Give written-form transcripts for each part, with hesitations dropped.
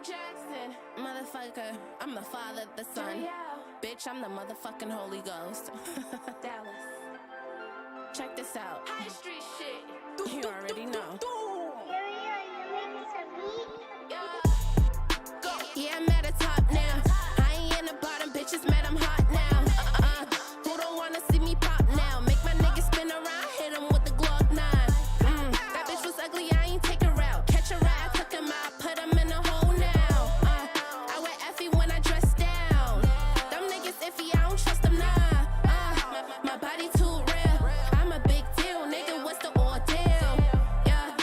Jackson, motherfucker, I'm the father, the son. Bitch, I'm the motherfucking Holy Ghost. Dallas, check this out. High street shit. You already know. Yeah, I'm at the top now. I ain't in the bottom, bitches mad I'm hot now. Who don't wanna see me pop now? Make my niggas spin around, hit him with the Glock 9. That bitch was ugly, I ain't take her out. Catch her rat, I took him out, put him in a hole now. I wear Effie when I dress down. Them niggas iffy, I don't trust them now. My body too real, I'm a big deal, nigga, what's the ordeal? Yeah,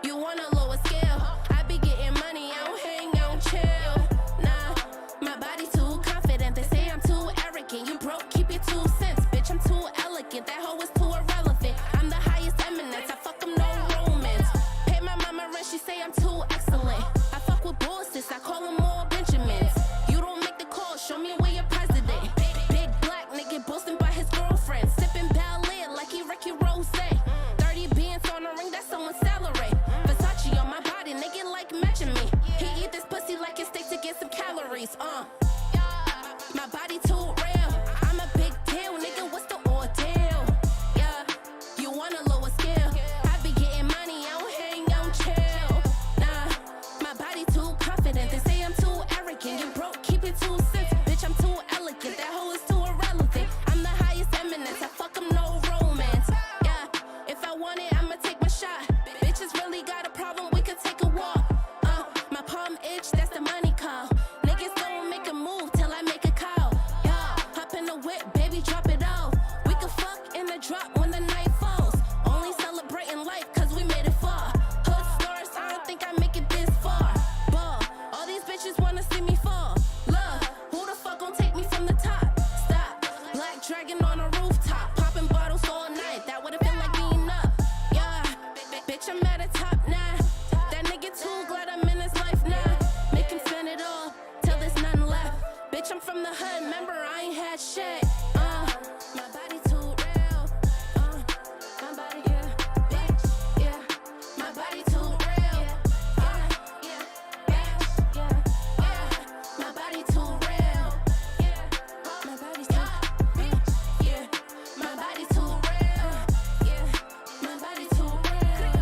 you want a lower scale. I be getting money, I don't hang, I don't chill. Nah, my body too confident, they say I'm too arrogant. You broke, keep your 2 cents, bitch, I'm too elegant. That hoe is too irrelevant, I'm the highest eminence, I fuck them no romance. Pay my mama rent, she say I'm too excellent. I fuck with bosses, I call them all Benjamins. You don't make the call, show me where your president. Big black nigga boasting by his girlfriend, sipping Bel-Air like he Ricky Rose. 30 bands on a ring, that's someone's salary. Versace on my body, nigga like matching me. He eat this pussy like it's steak to get some calories. My body too real, I'm a big deal, nigga, what's the ordeal? Yeah, you want a lower scale. I be getting money, I don't hang, I don't chill. Nah, my body too confident, they say I'm too arrogant. You broke, keep it 2 cents, bitch, I'm too elegant. That hoe is too irrelevant, I'm the highest eminence, I fuck them no romance. Yeah, if I want it, I'ma take my shot. Bitches really got a problem, we could take a walk. My palm itch, that's the money call. Niggas don't make a move till I make a call. Yeah, hop in the whip, baby, drop it off. We could fuck in the drop when the night falls. Only celebrating life cause we made it far. Hood stars, I don't think I make it this far. Ball, all these bitches wanna see me fall. Love, who the fuck gon' take me from the top? Stop, black dragon on a rooftop. Popping bottles all night, that would've been like being up. Yeah, bitch, I'm at the top now. That nigga too glad I'm in his life now. Make him spend it all till there's none left. Bitch, I'm from the hood, remember I ain't had shit. My body too real. My body, yeah, bitch, yeah. My body too real. Yeah, bitch, yeah. My body too real. Yeah, my body too, bitch, yeah. My body too real. Yeah, my body too real.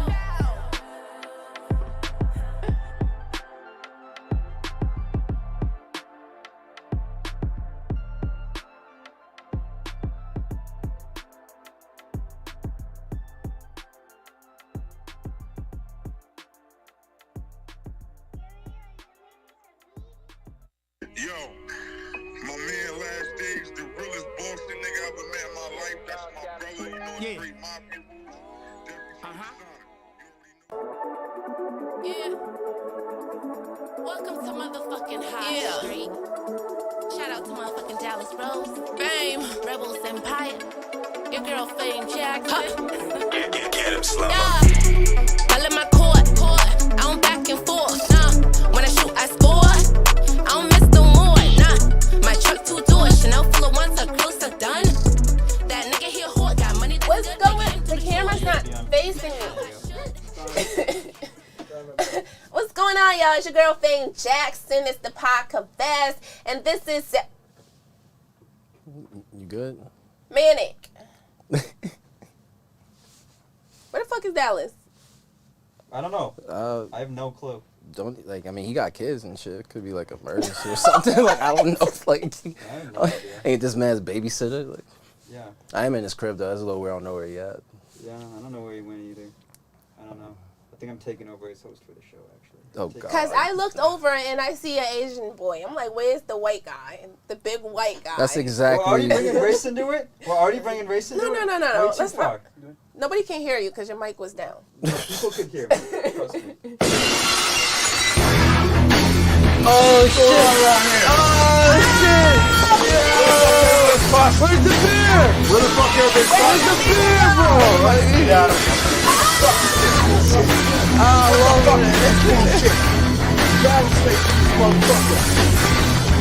Yo, my man Last Days, the realest Boston nigga I ever met in my life. That's my brother, you know, Yeah. straight mafia rules. Definitely from the Sonic. You already know. Yeah. Welcome to motherfucking High Street. Shout out to motherfucking Dallas Rose. Fame. Rebels Empire. Your girl Fame Jackson. Get him slow. Yeah. I let my court. I don't back and forth. Nah. When I shoot, I score. I don't miss no more. Nah. My truck 2 doors. Chanel full of ones. A close are done. That nigga here hot. Got money. What's going? The camera's not facing me. What's going on, y'all? It's your girl Fame Jackson. It's the Podcvst, and this is You good? Manic. Where the fuck is Dallas? I don't know. I have no clue. Don't like. I mean, he got kids and shit. It could be like emergency or something. Like I don't know. Like, I have no idea. ain't this man's babysitter? Like, Yeah. I am in his crib though. That's a little weird. I don't know where he at. Yeah, I don't know where he went either. I don't know. I think I'm taking over as host for the show, actually. Oh, Taking God. Because over. I looked over and I see an Asian boy. I'm like, where's the white guy? The big white guy. That's Well, exactly. are you bringing race into it? We're already bringing race into No. it? Way too Let's far. not. Nobody can hear you because your mic was down. People could hear me. Trust me. Oh shit! Oh shit! Where's the beer? Where the fuck is it? Where's the beer, bro? Like, you got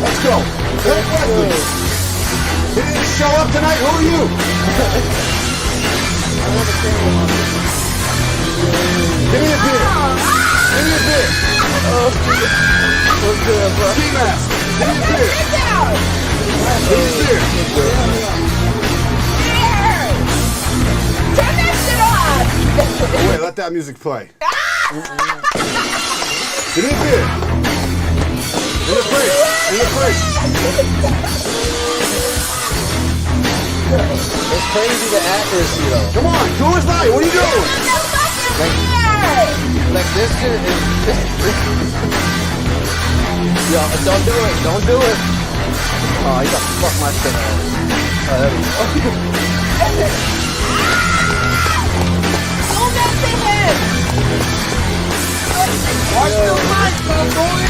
Let's go. He didn't show up tonight. Who are you? Give me a beer. Give me a beer. good, bro. Ski mask. Give me a beer. Sit down. Give me a beer. Here. Turn that shit off. Wait, let that music play. Give me a beer. In the fridge. In the fridge. It's crazy the accuracy though. Come on, Coors Light. What are you doing? Like this shit is. Yo, don't do it. Don't do it. Oh, you got to fuck my shit up. Oh, there we go. Don't mess with him. Watch the mic, my boy.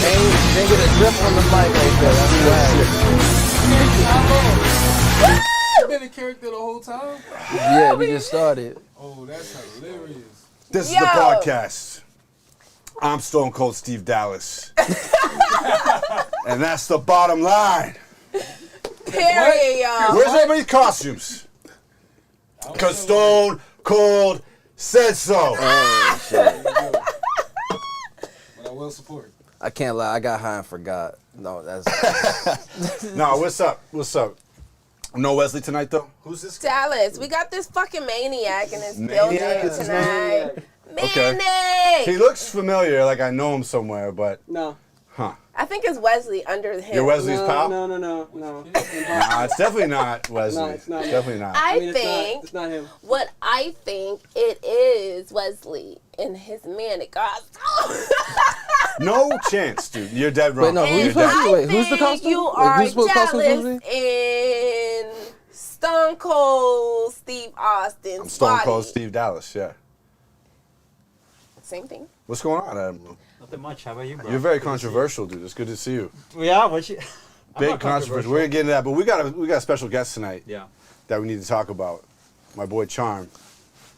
Ain't get a grip on the mic right there. That's whack. You been a character the whole time? Yeah, we just started. Oh, that's hilarious. This is Yo. the podcast. I'm Stone Cold Steve Dallas. And that's the bottom line. Period, y'all. Where's everybody's costumes? Because Stone Cold said so. Oh, shit. But I will support. I can't lie. I got high and forgot. No, that's. No, what's up? What's up? No Wesley tonight, though? Who's this guy? Dallas, we got this fucking maniac in this Maniac building is his tonight. Okay. Maniac! He looks familiar, like I know him somewhere, but, No. huh. I think it's Wesley under him. You're Wesley's pal? No. Nah, it's definitely not Wesley. No, it's not. Definitely not. I mean, think it's not him. what I think it is Wesley in his manic costume. No chance, dude. You're dead wrong. Wait, no, You're who's dead. supposed to wait, who's the costume? You Like, are who's supposed to costume Dallas supposed to in Stone Cold Steve Austin's I'm Stone body. Cold Steve Dallas, yeah. Same thing. What's going on, Adam? Nothing much. How about you, bro? You're very controversial, dude. It's good to see you. Yeah, what you? Big controversial. We're gonna get into that, but we got a special guest tonight Yeah. that we need to talk about. My boy Charm,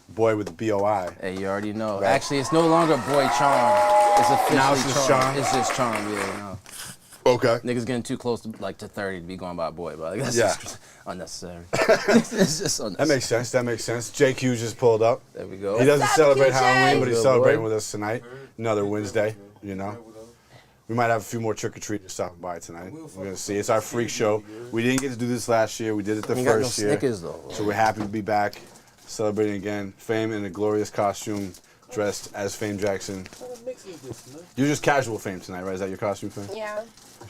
boy with the BOI. Hey, you already know. Right. Actually, it's no longer Boy Charm. It's officially Now it's just Charm? It's just Charm, yeah. No. Okay. Niggas getting too close to 30 to be going by Boy, but that's Yeah. just unnecessary. It's just unnecessary. That makes sense. That makes sense. JQ just pulled up. There we go. He doesn't up, celebrate QJ? Halloween, but he's Good celebrating boy. with us tonight. Another Wednesday, you know. We might have a few more trick-or-treaters stopping by tonight. We're gonna see. It's our freak show. We didn't get to do this last year. We did it the We got no first year. Snickers though. So we're happy to be back, celebrating again. Fame in a glorious costume, dressed as Fame Jackson. You're just casual Fame tonight, right? Is that your costume, Fame? Yeah.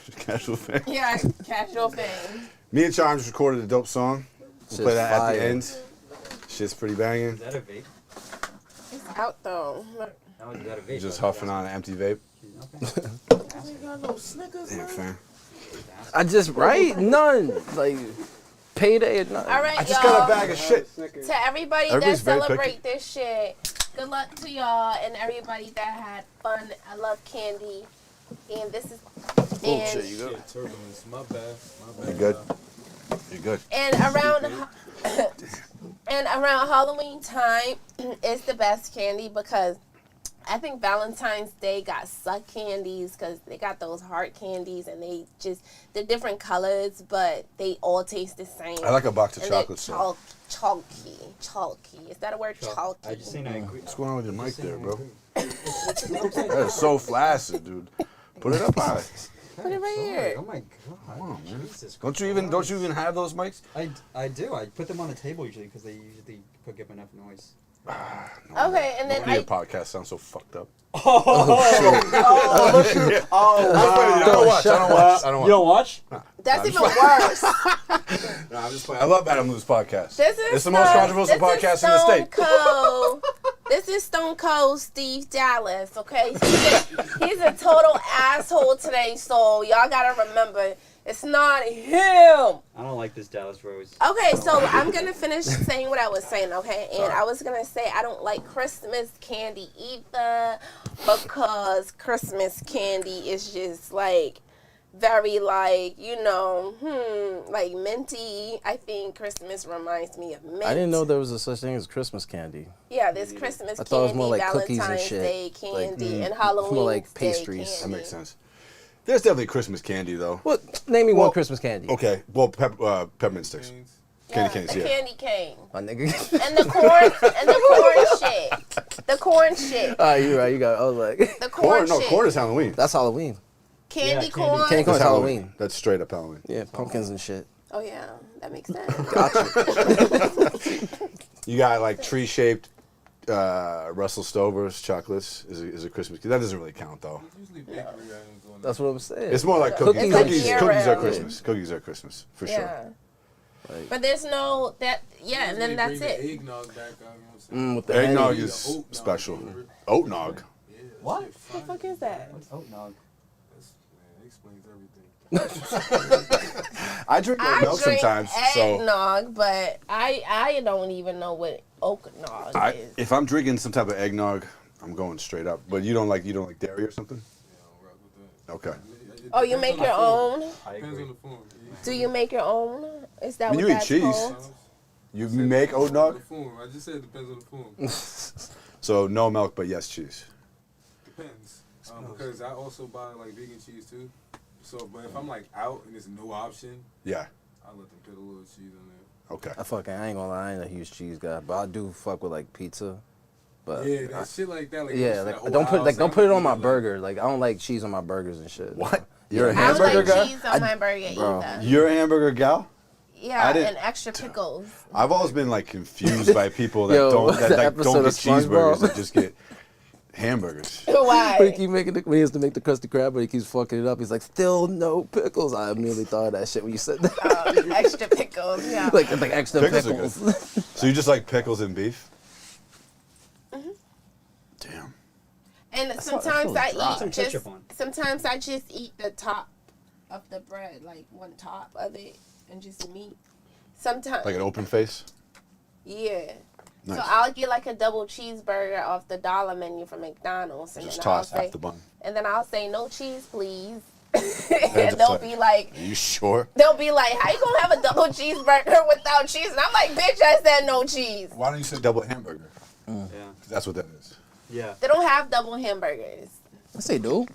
Just casual Fame. Yeah, casual thing. Me and Charm just recorded a dope song. We'll Shit's play that at fire. the end. Shit's pretty banging. Is that a vape? It's out though. No, is that a vape? Just huffing on an empty vape. Okay. Damn, Fame. I just right none like payday or nothing. All right, I just y'all. got a bag of shit. Snickers. To everybody Everybody's that very celebrate this shit, good luck to y'all and everybody that had fun. I love candy, and this is Oh shit, you go. Shit, turbulence. My bad. My bad. You good? You good? and around and around Halloween time is the best candy because I think Valentine's Day got suck candies because they got those heart candies and they're different colors but they all taste the same. I like a box of and chocolates. they're though. chalky. Is that a word? Chalky. I just seen I agree. What's going on with your mic saying there, I bro? agree. That is so flaccid, dude. Put it up high. Put it right Sorry. here. Oh my god. Come on, man. Jesus Don't you even have those mics? I do. I put them on the table usually because they usually give enough noise. Okay, and then Your podcast sounds so fucked up. Oh, I don't watch. I don't You don't watch? that's even worse. No, I'm just playing. I love Adam Lou's podcast. This is It's the most controversial podcast in the state. This is Stone Cold Steve Dallas, okay? He's a total asshole today, so y'all gotta remember, it's not him. I don't like this Dallas Rose. Okay, so I'm gonna finish saying what I was saying, okay? And I was gonna say I don't like Christmas candy either because Christmas candy is just like very like, like minty. I think Christmas reminds me of mint. I didn't know there was a such thing as Christmas candy. Yeah, there's Christmas I candy, thought it was more like cookies and Valentine's shit. Day candy, Like, and Halloween more like Day pastries. That candy. makes sense. There's definitely Christmas candy though. What? Name me Well, one Christmas candy. Okay, well, peppermint sticks. Yeah, Candy canes, the yeah. candy cane. My nigga. And the corn shit. The corn shit. You're right. You got. I was like, The corn shit. Corn is Halloween. that's Halloween. Candy Yeah, corn. Candy corn is Halloween. That's straight up Halloween. Yeah, pumpkins and shit. Oh yeah, that makes sense. Gotcha. You got like tree-shaped Russell Stover's chocolates is a Christmas. That doesn't really count though. Usually bakery items on That's what I'm saying. It's more like cookies. It's like Cookies are year-round. Christmas. Cookies are Christmas for Yeah. sure. Like, But there's no that. Yeah, and then that's it. Eggnog back out, you know what I'm saying? with the Eggnog Henny. is Oatnog, special. remember? Oatnog. Yeah, that What? shit What the fire. fuck is that? What's oatnog? That's, man, it explains everything. I drink oat I milk drink sometimes. So eggnog, but I don't even know what oatnog is. if I'm drinking some type of eggnog, I'm going straight up. But you don't like dairy or something? Yeah, I'll rock with that. Okay. It Oh, you depends make on the your form. own? I Depends agree. on the form. Yeah. Do you make your own? Is that When what you eat that's cheese. called? You make Depends on oatnog? the form. I just said it depends on the form. So no milk, but yes cheese. Depends. Because I also buy like vegan cheese too. So, but if I'm like out and there's no option, Yeah. I let them put a little cheese on there. Okay. I ain't gonna lie, I ain't a huge cheese guy, but I do fuck with like pizza. But Yeah, that shit like that. Like, yeah, like don't put it on my burger. Like I don't like cheese on my burgers and shit. What? You're a I don't hamburger like guy? cheese on my burger bro. either. You're a hamburger gal? Yeah, I didn't- and extra pickles. I've always been like confused by people that Yo, don't the like, episode don't of get cheeseburgers SpongeBob. that just get hamburgers. Why? When he keep making when he has to make the Krusty Krab, but he keeps fucking it up. He's like, still no pickles. I immediately thought of that shit when you said that. Extra pickles, yeah. like extra Pickles pickles. are good. So you just like pickles and beef? Damn. And sometimes I dry. eat Some just ketchup on. sometimes I just eat the top of the bread, like one top of it, and just meat. Sometimes, Like an open face? yeah. Nice. So I'll get like a double cheeseburger off the dollar menu from McDonald's, and Just then I'll toss say, half the bun. and then I'll say no cheese, please. just And they'll like- be like, Are you sure? how you gonna have a double cheeseburger without cheese? And I'm like, bitch, I said no cheese. Why don't you say double hamburger? Yeah. 'Cause that's what that is. Yeah. They don't have double hamburgers. I say, dude.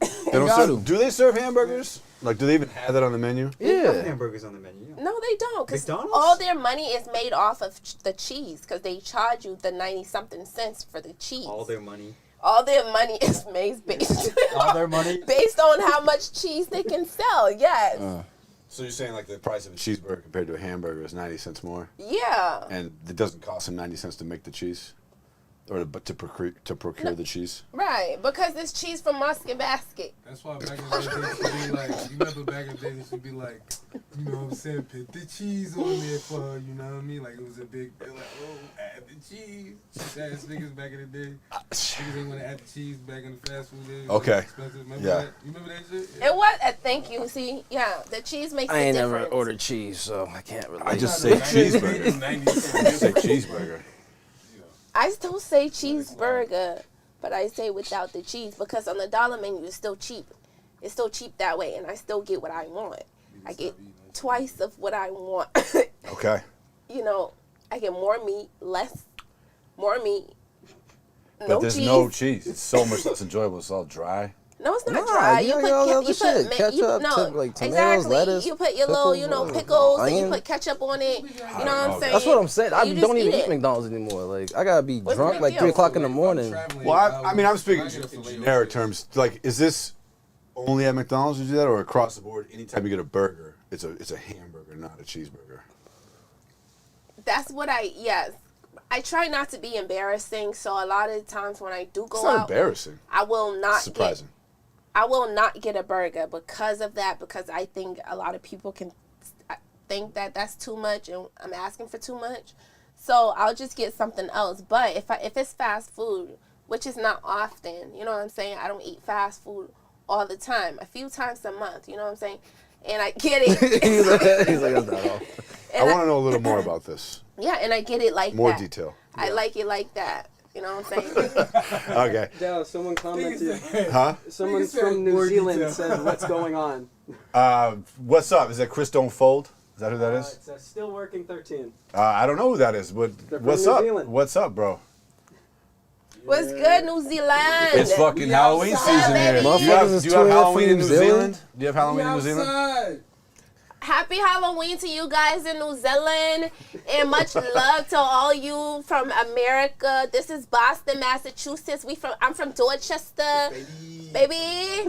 They don't got serve, to. do they serve hamburgers? Like, do they even have that on the menu? They have Yeah. hamburgers on the menu. Yeah. No, they don't. Because McDonald's? all their money is made off of the cheese. Because they charge you the 90-something cents for the cheese. All their money. All their money is made based, All their money. based on how much cheese they can sell. Yes. So you're saying like the price of a cheeseburger compared to a hamburger is 90 cents more? Yeah. And it doesn't cost them 90 cents to make the cheese? Or to procure the cheese? Right. Because it's cheese from Musket Basket. That's why back in the day, they used to be like, you remember back in the day, they used to be like, you know what I'm saying, put the cheese on there for her, you know what I mean? Like, it was a big, they're like, oh, add the cheese. Ass niggas back in the day. Niggas ain't want to add the cheese back in the fast food days. Okay. Expensive. Remember Yeah. that? You remember that shit? It was. Thank you. See? Yeah. The cheese makes I a ain't difference. never ordered cheese, so I can't relate. I just Nah, say nah, cheeseburger. 90 cents. I say cheeseburger. I still say cheeseburger, but I say without the cheese because on the dollar menu it's still cheap. It's still cheap that way, and I still get what I want. I get twice of what I want. Okay. You know, I get more meat, more meat. But there's no cheese. It's so much less enjoyable. It's all dry. No, it's not Nah, dry. you You got put all the you other shit. put Ketchup, no, like tomatoes, exactly. lettuce, You put your little, pickles, pickles, and you onion. put ketchup on it. You know what I'm saying? That's what I'm saying. I You just don't even eat eat it. McDonald's anymore. Like I gotta be What's the drunk big like deal? 3 o'clock in the morning. Well, I mean, I'm speaking in generic terms. Like, is this only at McDonald's you do that, or across the board? Anytime you get a burger, it's a hamburger, not a cheeseburger. That's what yes. I try not to be embarrassing, so a lot of times when I do It's go not out, embarrassing. I will not It's surprising. I will not get a burger because of that, because I think a lot of people can think that that's too much and I'm asking for too much. So I'll just get something else. But if it's fast food, which is not often, you know what I'm saying? I don't eat fast food all the time. A few times a month, you know what I'm saying? And I get it. He's like, that's not all. I want to know a little more about this. Yeah, and I get it like More that. detail. I like it like that. You know what I'm saying? Okay. Dale, someone commented. Huh? Someone Nigga said from New more Zealand detail. said, "What's going on?" What's up? Is that Chris Don't Fold? Is that who that is? It's still working 13. I don't know who that is, but They're from what's New up? Zealand. What's up, bro? What's good, New Zealand? It's fucking Halloween outside, season here. baby. Do you have Motherfuckers is Halloween in New New Zealand? Zealand? Do you have Halloween in New Zealand? Outside. Happy Halloween to you guys in New Zealand, and much love to all you from America. This is Boston, Massachusetts. I'm from Dorchester, baby.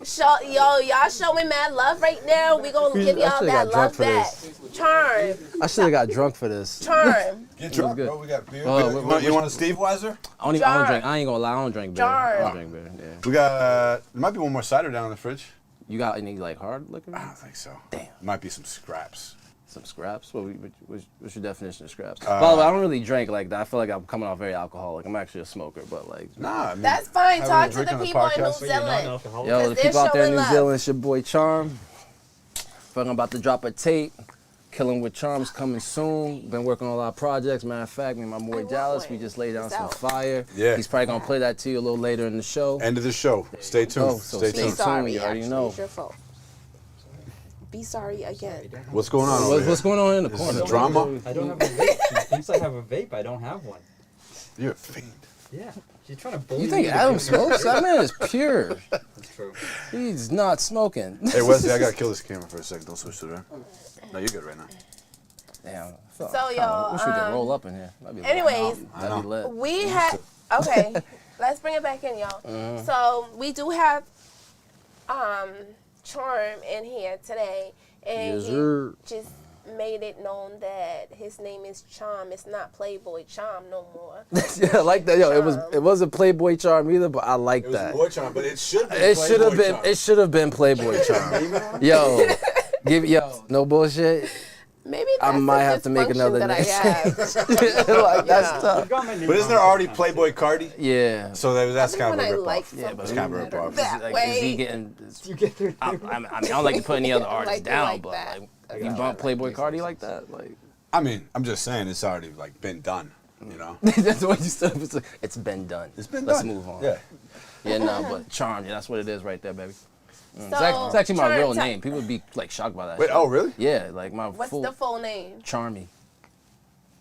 So, y'all showing mad love right now. We gonna give y'all that love back. Charm. I should have got drunk for this. Charm. Get drunk, good. bro. We got beer. What- You want a Steve Weiser? I don't drink. I ain't gonna lie. I don't drink beer. I don't drink beer. Yeah. We got. There might be one more cider down in the fridge. You got any like hard liquor? I don't think so. Damn. Might be some scraps. Some scraps? What's your definition of scraps? By the way, I don't really drink like that. I feel like I'm coming off very alcoholic. I'm actually a smoker, but like. Nah, I mean, That's fine. having Talk a to drink the on the people in New podcast. Zealand. Yo, the they're people out there in showing New love. Zealand, it's your boy Charm. Fucking about to drop a tape. Killing with Charm's coming soon. Been working on a lot of projects. Matter of fact, me and my boy Dallas, we just laid down It's some out. fire. Yeah. He's probably gonna play that to you a little later in the show. End of the show. Stay tuned. So Stay stay tuned. Sorry, You already actually, know. it's your fault. Be sorry again. What's going on over What's here? going on in the Is corner? this drama? I don't have a vape. She thinks I have a vape. I don't have one. You're a fiend. Yeah. She's trying to bully You me. think to Adam give me- smokes? That man is pure. That's true. He's not smoking. Hey Wesley, I gotta kill this camera for a second. Don't switch to that. No, you're good right now. Damn. So, y'all, wish we could roll up in here. That'd be lit. Anyways, That'd be lit. we had okay. Let's bring it back in, y'all. So we do have Charm in here today, and Yes, he sir. just made it known that his name is Charm. It's not Playboy Charm no more. Yeah, I like that. Yo, Charm. it wasn't Playboy Charm either, but I like that. Charm, but it should be. It should have been. It should have been Playboy Charm. Yo, no bullshit. Maybe I that's might a have to make dysfunction another that name. I have. Like that's Yeah. tough. Got my new But isn't there mom already sometimes. Playboy Cardi? Yeah. So that's kind of when a I rip like off. Yeah, but It's kind of a rip off. that Like, way. is he getting? You get their I mean, I don't like to put any other artists Like it down, like but that. like, you bump Playboy Cardi like that, like I mean, I'm just saying it's already like been done. You know. that's what you said. It's been done. It's been Let's done. move on. Yeah. Yeah, no, but Charm, yeah, that's what it is right there, baby. So, It's actually my Charm, real name. People would be like shocked by that. Wait. shit. Oh, really? Yeah, like my What's full the full name? Charmy.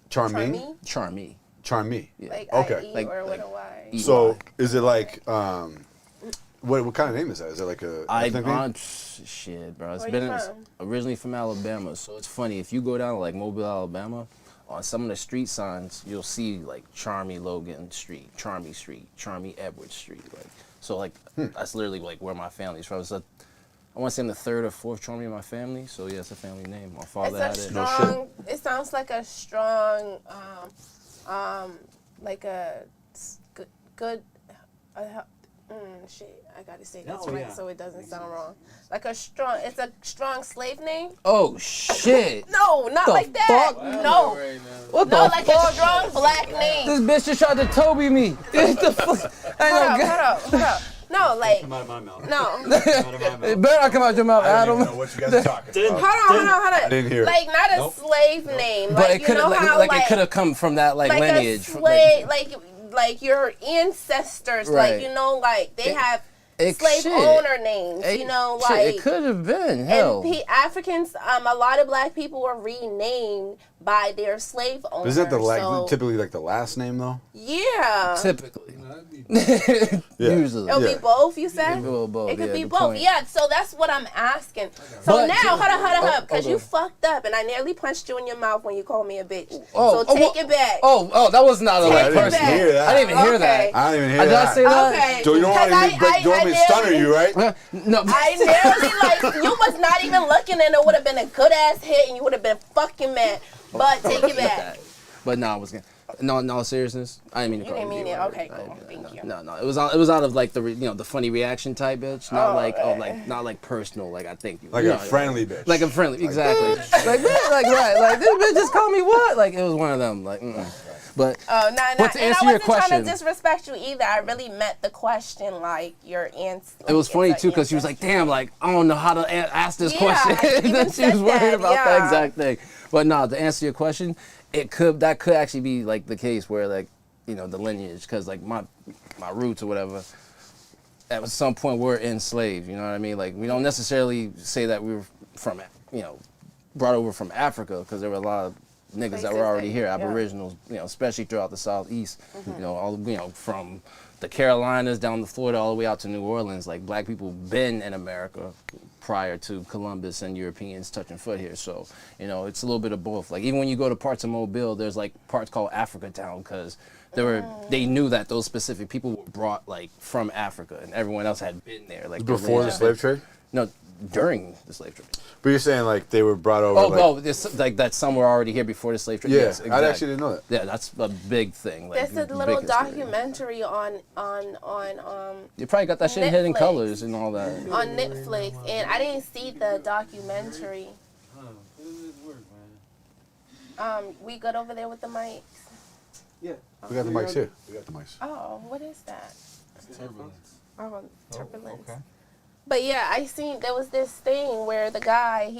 Charming. Charmy? Charmy. Charmy. Yeah. Like Okay. IE Like- or with like- a Y? So is it like what kind of name is that? Is it like a ethnic name? Shit, bro. It's Where been you it's from? originally from Alabama, so it's funny if you go down to like Mobile, Alabama, on some of the street signs you'll see like Charmy Logan Street, Charmy Street, Charmy Edwards Street, like so like that's literally like where my family's from. So I want to say I'm the third or fourth Charmy in my family, so yeah, it's a family name. My father had It's a it. strong. It sounds like a strong, like a good. Shit, I gotta say this Oh, right yeah. so it doesn't sound wrong. Like a strong. It's a strong slave name. Oh shit! No, not The like that. fuck? No, What no, the like fuck? a strong black name. This bitch just tried to Toby me. What the fuck? I Hold ain't up, hold up. No, like Come out of my mouth. no. Come out of my It mouth. better not come out your mouth, I don't Adam. even know what you guys are talking about. Hold on. I didn't hear it. Like not a slave name. But Like it you could know have how like it could have come from that like like lineage. a from, slave, like your ancestors, Right. like you know, like they have it- slave shit. owner names, It- you know, shit, like it could have been hell. and Africans, a lot of black people were renamed by their slave owners. Isn't that so, typically like the last name though? yeah, Typically, Yeah. usually. it'll Yeah. be both. You said It will both, it could yeah, be good both. point. Yeah, so that's what I'm asking. So But- now, hold up, because okay. you fucked up, and I nearly punched you in your mouth when you called me a bitch. Oh, so take well- it back. Oh, that was not a Take like it didn't person. back. hear that. I didn't even hear Okay. that. I didn't even hear Did I that. say that? Okay. So you don't want Because me to stunner you, right? No. I nearly like you was not even looking, and it would have been a good ass hit, and you would have been fucking mad. But take it back. But no, I was gonna. No seriousness. I didn't mean to You call didn't you. mean B it. word. Okay, cool. Thank you. No. It was out of like the funny reaction type bitch. Not not like personal. Like I think you. Like you a know, friendly bitch. Like a friendly, exactly. like bitch, like right, like this bitch just called me what? Like it was one of them. Like, but Oh, no. But to And answer I your wasn't trying question- to disrespect you either. I really meant the question, like your answer. it was funny too because she was like, "Damn, like I don't know how to ask this Yeah, I question." even Then she said was worried that, about that yeah. exact thing. But no, to answer your question, that could actually be like the case where like the lineage, because like my roots or whatever, at some point we're enslaved. You know what I mean? Like we don't necessarily say that we were from brought over from Africa, because there were a lot of niggas that Places were already that- here, yeah. aboriginals, especially throughout the Southeast, from the Carolinas down to Florida all the way out to New Orleans. Like, black people been in America prior to Columbus and Europeans touching foot here. So, it's a little bit of both. Like, even when you go to parts of Mobile, there's like parts called Africa Town because they knew that those specific people were brought like from Africa and everyone else had been there. Like Before the slave trade? No, during the slave trade. But you're saying like they were brought over. Like that some were already here before the slave trade. Yeah, Yes, I exactly. actually didn't know that. Yeah, that's a big thing. Like, There's a big little history. documentary on You probably got that shit in Hidden Netflix. Colors and all that. on Netflix, and I didn't see the documentary. We good over there with the mics? Yeah. We got the mics here. We got the mics. Oh, what is that? Turbulence. Oh, turbulence. Okay. But yeah, I seen there was this thing where the guy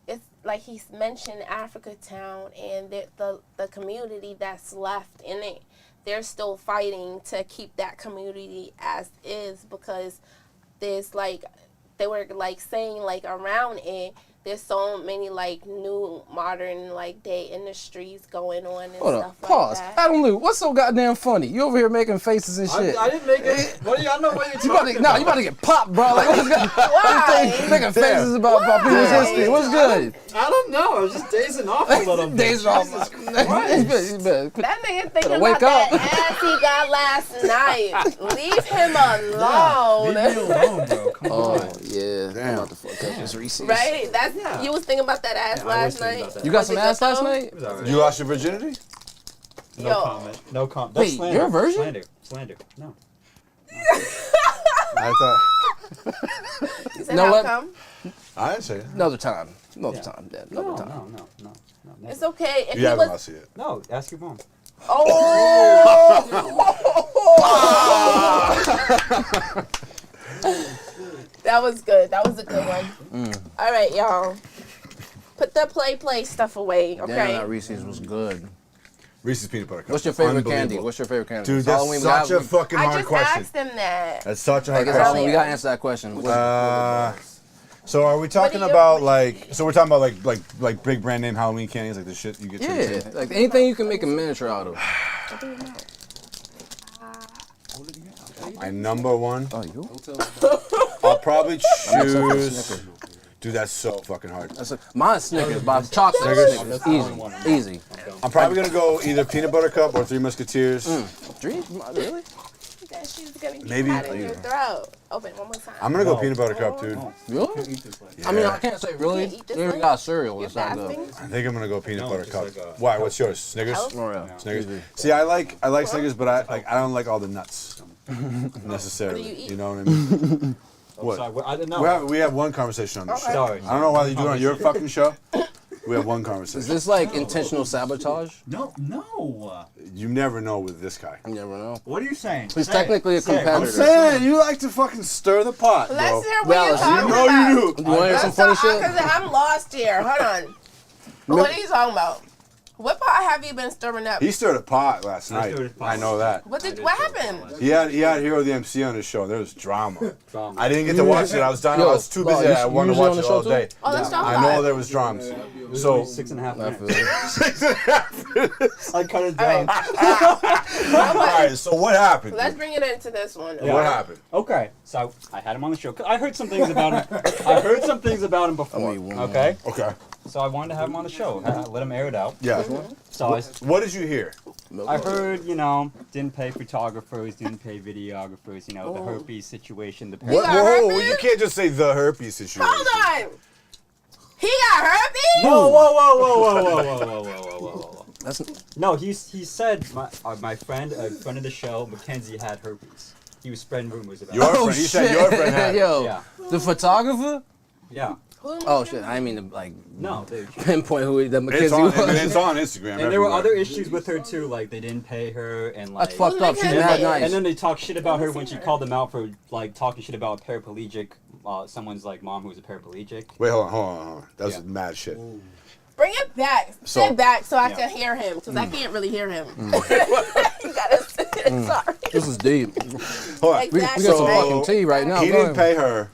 it's like he's mentioned Africa Town and the community that's left in it. They're still fighting to keep that community as is because there's like they were like saying like around it. There's so many like new modern like day industries going on and Hold stuff up, pause. like that. Adam Lou, what's so goddamn funny? You over here making faces and shit. I didn't make it. What do y'all know what you're You about talking to, about? you about to get popped, bro. Like, what's good? Why? Making faces about people's Why? history. What's good? I don't know. I was just dazing off a little bit. Days off. Jesus Christ. You better- That nigga thinking Better wake about up. that ass he got last night. Leave him alone. Leave me alone, bro. Come on. Oh, yeah. Damn. I'm about to fuck up this Reese's. Right? That's you was thinking about that ass Yeah, I was last thinking night. about that. You got Was some it ass good last though? night? It was alright. You lost your virginity? No Yo. comment. No comment. Wait, That's slander. you're a virgin? Slander. No. I thought. You said Know how what? come? I didn't say it. Another time. Another Yeah. time, Dad. No, Another no, time. no. Never. It's okay. If You he haven't was lost it yet. No, ask your mom. That was good. That was a good one. All right, y'all. Put the play stuff away, okay? Damn, that Reese's was good. Reese's peanut butter cup. What's your favorite candy? Unbelievable. What's your favorite candy? Dude, It's that's Halloween, we such got- a fucking I hard just question. asked him that. That's such a Like, hard it's question. Halloween, we gotta answer that question. So are we talking do you- about what do you like? So we're talking about like big brand name Halloween candies, like the shit you get. Yeah, like anything you can make a miniature out of. My number one. Oh, you? I'll probably Except for choose. Snickers. Dude, that's so fucking hard. Mine's Snickers, by chocolate Snickers? Snickers. Easy. I'm probably gonna go either peanut butter cup or Three Musketeers. Dream? Really? That she's gonna get Maybe- hot in your throat. Open one more time. I'm gonna go No. peanut butter cup, dude. Really? Yeah. I mean, I can't say really. Can't eat this We already one? got cereal. You're It's not good. fasting? I think I'm gonna go peanut No, butter just cup. like a- Why? What's yours? Snickers. Health? Oh, yeah. Snickers. Easy. See, I like Snickers, but I don't like all the nuts necessarily. What do you eat? You know what I mean? What? Sorry, I didn't know. We have one conversation on this show. Sorry. I don't know why you do it on your fucking show. We have one Is conversation. this like intentional sabotage? No. You never know with this guy. You never know. What are you saying? He's Say technically it. a Say it. competitor. I'm saying you like to fucking stir the pot, bro. Let's hear what Well, you're you talking know about. you do. You want to hear some Let's funny talk, shit? 'cause I'm lost here. Hold on. What are you talking about? What pot have you been stirring up? He stirred a pot last night. stirred a pot. I know that. What I did what too. happened? He had Hero the MC on his show. There was drama. Drama. I didn't get to watch it. I was done. I Yo, was too busy. you I wanted to usually watch on it the all show day. Oh, let's talk I about know it. there was dramas. So 6.5 I minutes. feel you. I cut it All down. all right. So what happened? Let's bring it into this one. Yeah. What happened? Okay, so I had him on the show. 'Cause I heard some things about him. I heard some things about him before. I mean, Okay, Okay. so I wanted to have him on the show. Let him air it out. Yeah. So What did you hear? I heard, didn't pay photographers, didn't pay videographers. The herpes situation. The You got Whoa! herpes? You can't just say the herpes situation. Hold on. He got herpes? Whoa. That's No, he said my friend, a friend of the show, Mackenzie, had herpes. He was spreading rumors about Your it. friend. He said your friend had it. Yo, Yeah. the photographer? Yeah. Oh shit! I didn't mean to like No, dude. pinpoint who the It's Mackenzie on. was. It's on Instagram. And there were everywhere. other issues with her too, like they didn't pay her and like. That's fucked up. She's mad nice. And then they talk shit about her when she called them out for like talking shit about a paraplegic, someone's like mom who was a paraplegic. Wait, hold on. That was Yeah. mad shit. Bring it back. So- Sit back so I Yeah. can hear him, because I can't really hear him. You gotta sit. Sorry. This is deep. Hold on. Exactly. We got some So- fucking tea right now. He Go didn't ahead. pay her,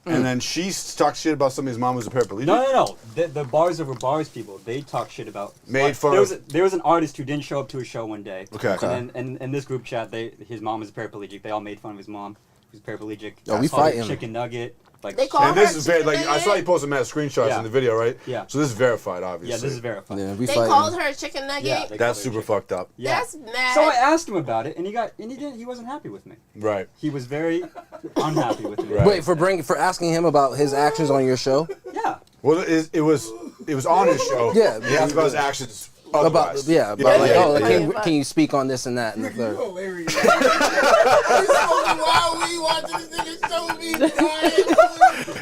and then she talks shit about somebody's mom who's a paraplegic. No. The bars over bars people, they talk shit about. Made fun there of- there was an artist who didn't show up to a show one day. Okay. And then in this group chat, his mom is a paraplegic. They all made fun of his mom, who's paraplegic. Oh, we Called her fighting. Chicken nugget. Like, They call And her this is very chicken like I saw you nugget. post mad screenshots Yeah. in the video, right? Yeah. So this is verified, obviously. yeah, this is verified. Yeah, we They fighting. called her a chicken nugget. Yeah, they called That's her super chicken. fucked up. Yeah. That's mad. So I asked him about it, and he wasn't happy with me. Right. He was very unhappy with me. Right. Wait, for asking him about his actions on your show? Yeah. Well, it was on his show. Yeah. He asked about his actions. About Otherwise. like, yeah, oh, yeah. can you speak on this and that and the You third? hilarious. You smoking while we watching this nigga show me.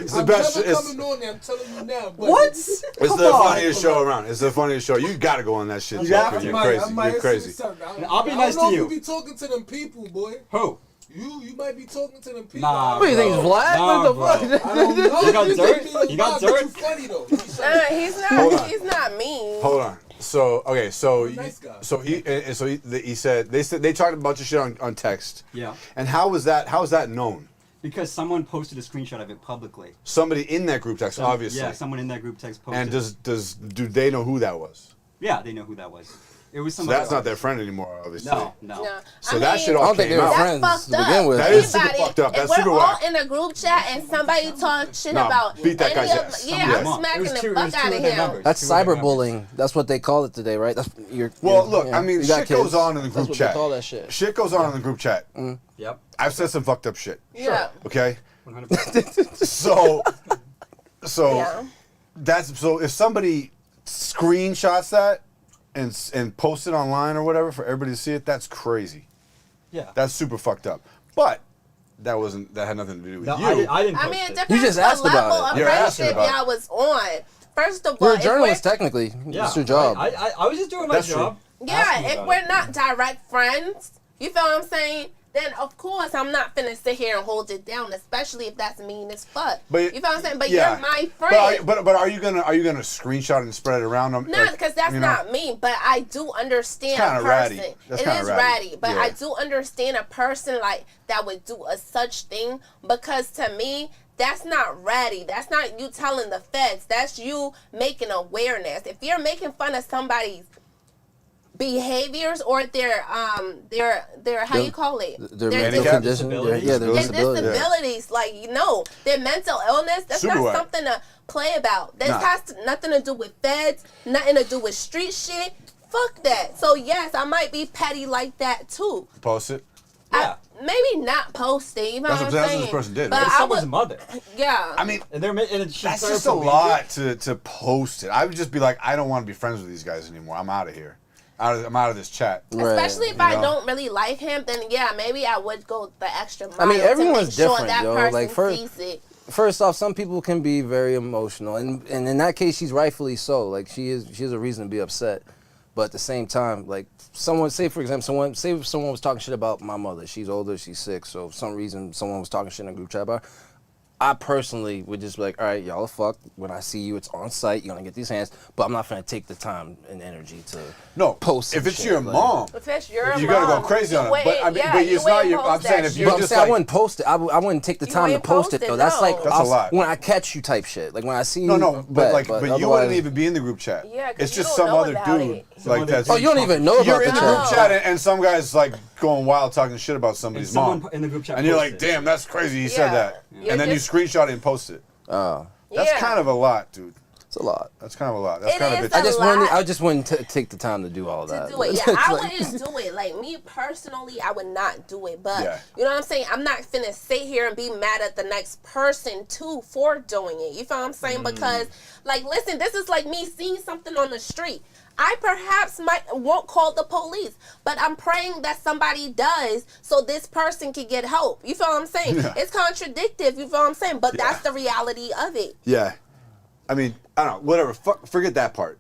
It's the best. I'm never It's, coming on there. I'm telling you now. But What? it's the funniest show around. It's the funniest show. You gotta go on that shit. You Joker. have to. You're I crazy. might You're crazy. I'll be nice to I don't know you. if you be talking to them people, boy. Who? You might be talking to them people. Nah, What do you think, bro. Vlad? Nah, What the bro. fuck? I don't know. You got think dirt? me like You got Bob, but dirt? You funny though. He's Hold not. on. He's not mean. Hold on. So okay, so Nice guy. he said they talked a bunch of shit on text. Yeah. And how was that known? Because someone posted a screenshot of it publicly. Somebody in that group text, obviously. Yeah, someone in that group text posted. And do they know who that was? Yeah, they know who that was. It was So somebody. that's not their friend anymore, obviously. No. No. So I that mean, shit I all don't think came they were out. friends That's to fucked begin up. with. That is Think super about it. fucked up. If That's we're super all whack. in a group chat and somebody talk shit Nah, about beat that any guy's of, ass. yeah, Yeah. I'm smacking It was the two- it fuck was out two of of their him. members. That's Two of their members. cyberbullying. That's what they call it today, right? Well, look, I mean, you got shit goes kids. on in the That's group what chat. they call that shit. Shit goes on in the group chat. Yep. I've said some fucked up shit. Yeah. Okay? 100%. So Yeah. so if somebody screenshots that and posts it online or whatever for everybody to see it, that's crazy. Yeah. That's super fucked up. But that had nothing to do with No, you. I didn't I post mean, it it. depends just what asked about level it. of You're asking friendship about it. y'all was on. First of all, You're a if journalist, technically. Yeah. It's your job. I was just doing my That's true. job. yeah, asking if about we're it. not direct friends, you feel what I'm saying? Then of course I'm not finna sit here and hold it down, especially if that's mean as fuck. But you feel what I'm saying? But yeah. you're my But friend. but are you gonna screenshot and spread it around them? No, because that's not me. But I do understand It's kinda a person. ratty. That's It kinda is ratty. ratty, but Yeah. I do understand a person like that would do a such thing because to me. That's not ratty. That's not you telling the feds. That's you making awareness. If you're making fun of somebody's behaviors or their how you call it? Their Their mental handicap? condition. Disabilities? Yeah, their their disability. disabilities, like their mental illness. That's Super not whack. something to play about. This Nah. has nothing to do with feds, nothing to do with street shit. Fuck that. So yes, I might be petty like that too. Post it. Yeah. Maybe not posting. You know That's what what I'm this saying? person did, But right? It's I someone's would, mother. yeah. I mean, And and she's that's just a paraplegic. lot to post it. I would just be like, I don't want to be friends with these guys anymore. I'm out of here. I'm out of this chat. Right. Especially if You I know? don't really like him, then yeah, maybe I would go the extra mile. I mean, to everyone's make sure different, that yo. person Like, sees it. First off, some people can be very emotional, and in that case, she's rightfully so. Like she has a reason to be upset, but at the same time, like someone, say for example, if someone was talking shit about my mother. She's older, she's sick, so for some reason someone was talking shit in a group chat about her. I personally would just be like, all right, y'all are fucked. When I see you, it's on site. You're gonna get these hands, but I'm not gonna take the time and energy to post. If some it's shit, your like- mom, If it's your you gotta mom, go crazy you on it. But I mean, yeah, but you it's not ain't your. I'm post saying that if shit. you're But I'm just saying I like, wouldn't post it. I wouldn't take the You time to ain't post it post it, though. That's no. like That's a lot. when I catch you type shit. Like when I see you. no, but you otherwise- wouldn't even be in the group chat. Yeah, 'cause it's you just don't some know other about dude it. like that. Oh, you don't even know You're about in the the group chat. chat and some guy's like going wild talking shit about And somebody's someone mom, in the group chat and you're like, posted. damn, that's crazy. He said Yeah. that, You're and then just- you screenshot it and post it. Oh, That's Yeah. kind of a lot, dude. it's a lot. That's kind of a lot. That's It kind is of a I just lot. wouldn't. I just wouldn't take the time to do all to that. do it. Yeah, It's I like- wouldn't do it. Like me personally, I would not do it. But Yeah. you know what I'm saying? I'm not finna sit here and be mad at the next person too for doing it. You feel what I'm saying? Because like, listen, this is like me seeing something on the street. I perhaps won't call the police, but I'm praying that somebody does so this person can get help. You feel what I'm saying? Yeah. It's contradictive. You feel what I'm saying? But that's the reality of it. Yeah, I mean, I don't know. Whatever. Forget that part.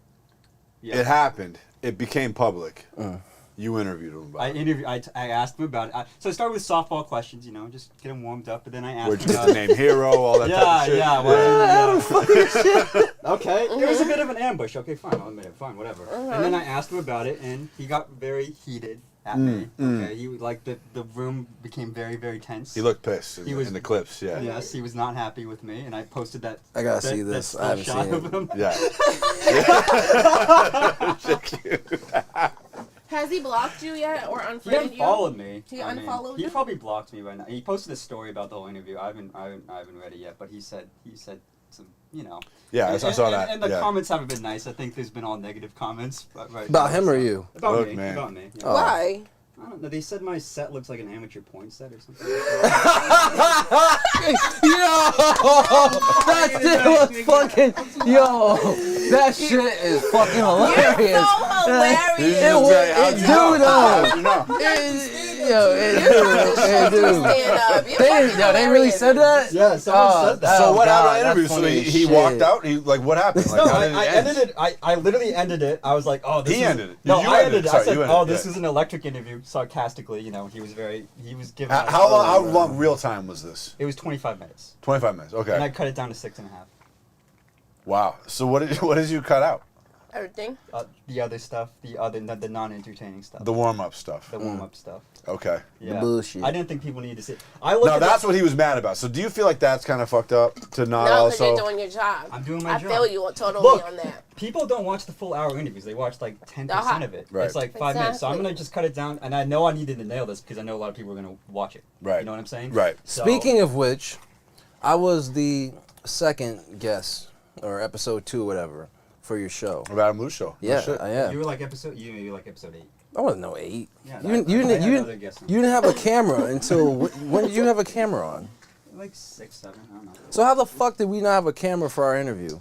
Yeah. It happened. It became public. You interviewed him about it. I asked him about it. So I started with softball questions, just get him warmed up, but then I asked Where'd him you get about the name Hero? All that type of shit. Okay, it was a bit of an ambush. Okay, fine, I'll admit it. Fine, whatever. And then I asked him about it, and he got very heated at me. Okay, he like the room became very, very tense. He looked pissed He was- in the clips. Yeah. Yes, he was not happy with me, and I posted that. I gotta that- see that this. still I haven't shot seen of it. him. Yeah. Has he blocked you yet or He unfriended you? unfollowed me. He I mean, unfollowed He you? probably blocked me right now. He posted a story about the whole interview. I haven't read it yet, but he said some, you know. Yeah, I saw and, that. And the yeah. comments haven't been nice. I think there's been all negative comments right About now, him or so- you? About Look, me. man. About me. Yeah. Oh. Why? I don't know. They said my set looks like an amateur porn set or something. Yo, that shit was fucking. Yo, that shit is fucking hilarious. You're so hilarious. It was, it do though. No. It do. Stand up. You're They fucking didn't. Yo, they really hilarious. said that. Yeah, someone said that. So what God, happened in the that's interview? So funny as he shit. walked out. He like what happened? Like, No, how did it I end? ended it. I literally ended it. I was like, oh, this He is... ended it. No, You I ended it. ended it. Sorry, I said, you ended oh, it, this yeah. is an electric interview. Sarcastically, you know, he was giving... us- How long real time was this? It was 25 minutes. 25 minutes. And I Okay. cut it down to 6.5. Wow. So what did you cut out? Everything. The other stuff, the non-entertaining stuff. The warm up stuff. The warm-up stuff. Okay. Yeah. bullshit. I didn't think people needed to see. I look No, at that's the- what he was mad about. So do you feel like that's kind of fucked up to not No, because also? you're doing your job. I'm doing my I job. feel you totally Look, on that. people don't watch the full hour interviews. They watch like 10% of it. Right. It's like 5 minutes. So I'm Exactly. going to just cut it down. And I know I needed to nail this because I know a lot of people are going to watch it. Right. You know what I'm saying? Right. So, Speaking of which, I was the second guest or episode 2, whatever, for your show. About Adam Lou show. No Yeah, shit. I am. You were like episode 8. I wasn't no 8. Yeah, You I had didn't other guests on. have a camera until when did you have a camera on? Like 6, 7. I don't know. So how the fuck did we not have a camera for our interview?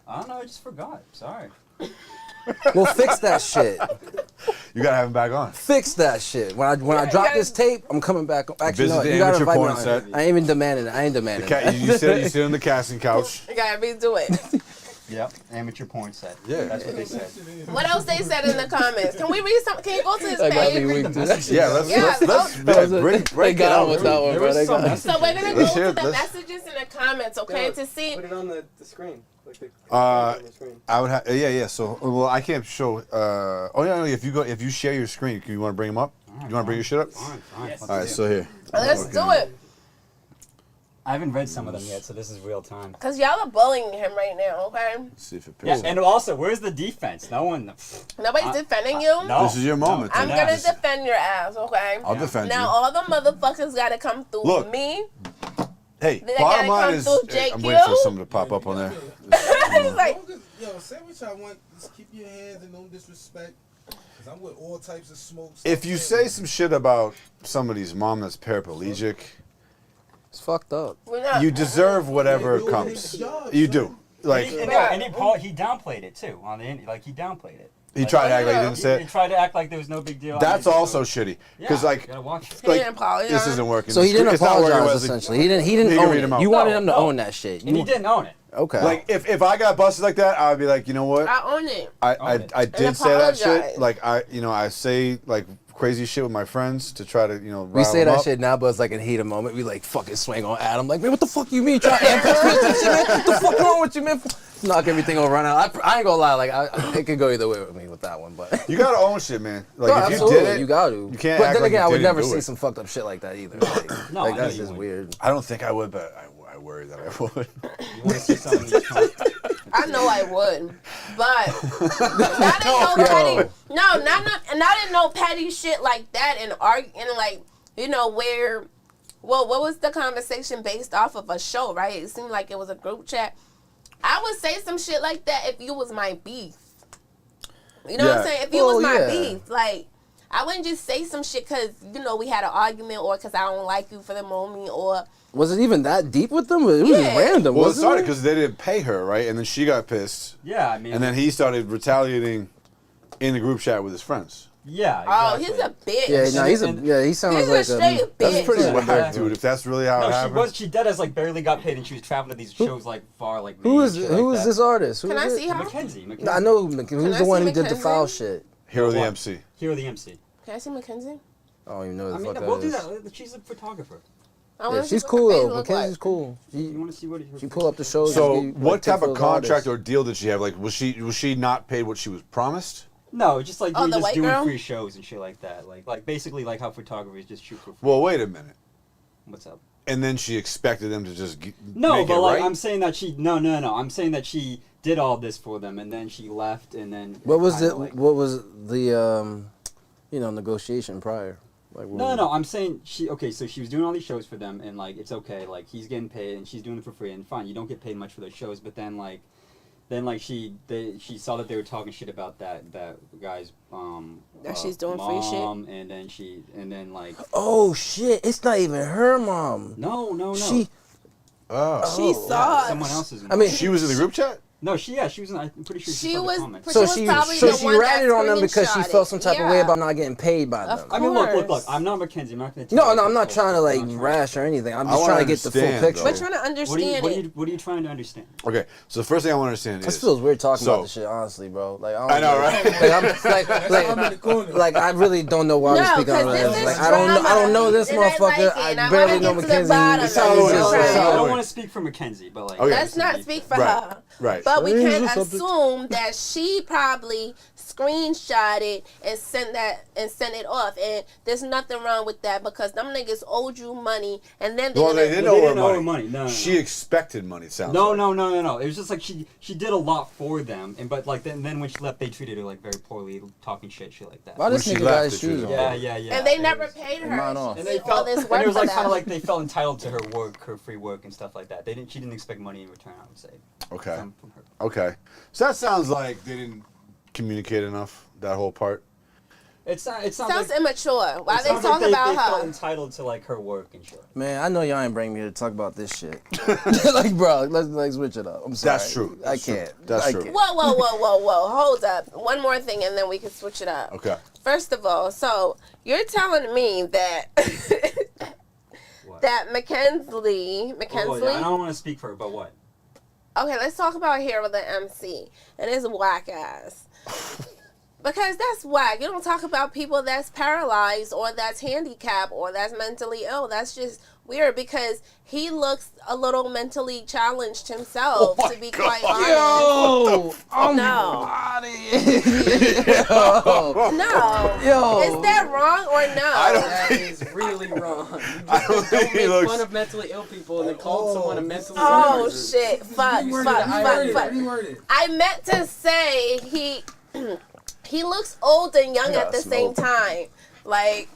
I don't know. I just forgot. Sorry. Well, fix that shit. You gotta have him back on. Fix that shit. When I drop this tape, I'm coming back. Actually, Visit no, the you gotta amateur invite me porn on. set. I ain't even demanding it. I ain't demanding it. You sit on the casting couch. You gotta redo it. Yep. Amateur porn set. Yeah. That's what they said. What else they said in the comments? Can we read some? Can you go to his That got me page? weak, dude. Yeah, let's Yeah, break They it got out. on with that one, There bro. was They some got message. So we're gonna go Let's to hear the it. messages in the comments, okay, to see. Put it on the screen. Like the Uh, on the screen. I would have. Yeah. So, well, I can't show. Oh yeah, no, if you share your screen, you want to bring them up? You want to bring your shit up? Fine. Yes. All right. So here. Let's do it. I haven't read some of them yet, so this is real time. Cause y'all are bullying him right now, okay? Let's see if it Yeah, picks. and also, where's the defense? No one. Nobody's defending you. No. This is your moment. I'm to- gonna this- defend your ass, okay? I'll defend Now you. all the motherfuckers gotta come through Look. me. Hey, They bottom gotta line come is, through I'm waiting for JQ. something to pop up on there. He's like, Yo, say what y'all want. Just keep your hands and no disrespect. Cause I'm with all types of smoke. If you say some shit about somebody's mom that's paraplegic, It's fucked up. we're not. you deserve whatever Doing comes. his job, You son. do. Like And he downplayed it too on the end. Like he downplayed it. he tried to act like he didn't say He it. tried to act like there was no big deal. That's also shitty. Because Yeah, like, you gotta watch it. He like didn't apologize. this isn't working. So he didn't It's not working, apologize Wesley. essentially. He didn't You can own read it. him out. You wanted No, him to no. own that shit. And he didn't own it. Okay. Like if I got busted like that, I'd be like, you know what? I own it. I did say that shit. apologize. Like I say like crazy shit with my friends to try to we rile say them that up. shit now, but it's like in heat of moment. We like fucking swing on Adam. Like, man, what the fuck you mean? Trying to that shit, man? What the fuck wrong with you, man? Knock everything over right now. I ain't gonna lie. Like, it could go either way with me with that one, but. You gotta own shit, man. Like No, if you absolutely, did it, you got to. You can't But act then like again, you I would didn't never do see it. some fucked up shit like that either. Like, No, I like know that's you just wouldn't. weird. I don't think I would, but I worry that I would. You want to see some of these comments? I know I would, but not in no petty. No, not in no petty shit like that. And arguing like where. Well, what was the conversation based off of a show, right? It seemed like it was a group chat. I would say some shit like that if you was my beef. You know what I'm Yeah. saying? If you was my yeah. beef, like I wouldn't just say some shit because we had an argument or because I don't like you for the moment or. Was it even that deep with them? It was Yeah. just random, Well, it wasn't started it? because they didn't pay her, right? And then she got pissed, Yeah, I mean. and then he started retaliating in the group chat with his friends. Yeah. Oh, Exactly. he's a bitch. Yeah, no, he sounds He's a like straight That's bitch. pretty Yeah. whack, dude. If that's really how it No, happened. she dead as like barely got paid, and she was traveling to these shows like far, like. Who Maine is and shit who like is that. this artist? Who Can I is it? see her? Mackenzie. I know who's I the see one who did the Mackenzie? foul shit. Hero the What? MC. Hero the MC. Can I see Mackenzie? I don't even know who I the mean, fuck we'll that do is. that. She's a photographer. I Yeah, wanna see she's what cool her face though. look Mackenzie's like. cool. You want to see what? She pull up the shows. So, and give, what like, type tips of for the contract artists. or deal did she have? Like, was she not paid what she was promised? No, just like Oh, the just white doing girl? free shows and shit like that. Like basically like how photographers just shoot for free. Well, wait a minute. What's up? And then she expected them to just No, make but it like right? I'm saying that she no. I'm saying that she did all this for them and then she left and then What was kinda it? like- What was the negotiation prior? Like, what was No, I'm saying so she was doing all these shows for them and like it's okay, like he's getting paid and she's doing it for free and fine, you don't get paid much for those shows, but then she saw that they were talking shit about that guy's That she's doing free shit? mom, and then like Oh shit! It's not even her mom. no She. Oh. She saw someone else's. I mean, She was in the group chat? no, she was in. I'm pretty sure She she saw was- the comments. So she was probably the she one ratted that on them because she screenshot felt it. some type of Yeah. way about not getting paid by them. Of I mean, look, course. I'm not Mackenzie. I'm not gonna. No, I'm not trying to like rash or anything. I'm I just wanna trying to get the full understand, picture. though. We're trying to understand it. What are you trying to understand? Okay, so the first thing I want to understand This is... feels weird talking So- about this shit, honestly, bro. Like I know, right? I'm in the corner. Like I really don't know why No, I'm speaking on 'cause this. this is Like I don't know this drama, and I like motherfucker. it, I and I barely wanna know get to the Mackenzie. bottom It's of all it. just- Right. it's all- I don't want to speak for Mackenzie, but like. Okay. Let's not speak for Right. her. Right. But we Change can the subject. assume that she probably screenshot it and sent it off. And there's nothing wrong with that because them niggas owed you money and then Well, they didn't They owe didn't her owe her money. money. No. She expected money, it sounds No, like. no. It was just like she did a lot for them, and but like then when she left, they treated her like very poorly, talking shit like that. Why When this she nigga left, got his they shoes treated on? Yeah. and they It never was- paid Mine her. off. And they all felt, this and work it was for like kind them. of like they felt entitled to her work, her free work and stuff like that. She didn't expect money in return. I would say. Okay. From her. Okay. So that sounds like they didn't communicate enough, that whole part. It sounds Sounds like, immature. Why it they sounds talking like about they felt her? entitled to like her work and shit. Man, I know y'all ain't bring me here to talk about this shit. Like, bro, let's like switch it up. I'm sorry. That's true. I That's true. can't. That's I true. can't. Whoa. Hold up. One more thing and then we can switch it up. Okay. First of all, so you're telling me that What? that Mackenzie. Oh, yeah, I don't want to speak for her, but what? Okay, let's talk about Hero the MC and his whack ass. Because that's whack. You don't talk about people that's paralyzed or that's handicapped or that's mentally ill. That's just weird because he looks a little mentally challenged himself, Oh my to be God. quite honest. Yo, I'm No. out of here. Yo. No. Yo. Is that wrong or no? I don't That think... is really wrong. You just I don't think he make looks... fun of mentally ill people and then call someone a mentally ill Oh, person. shit. Fuck. Reword it. I meant to say he looks old and young I at the gotta same smoke. time. Like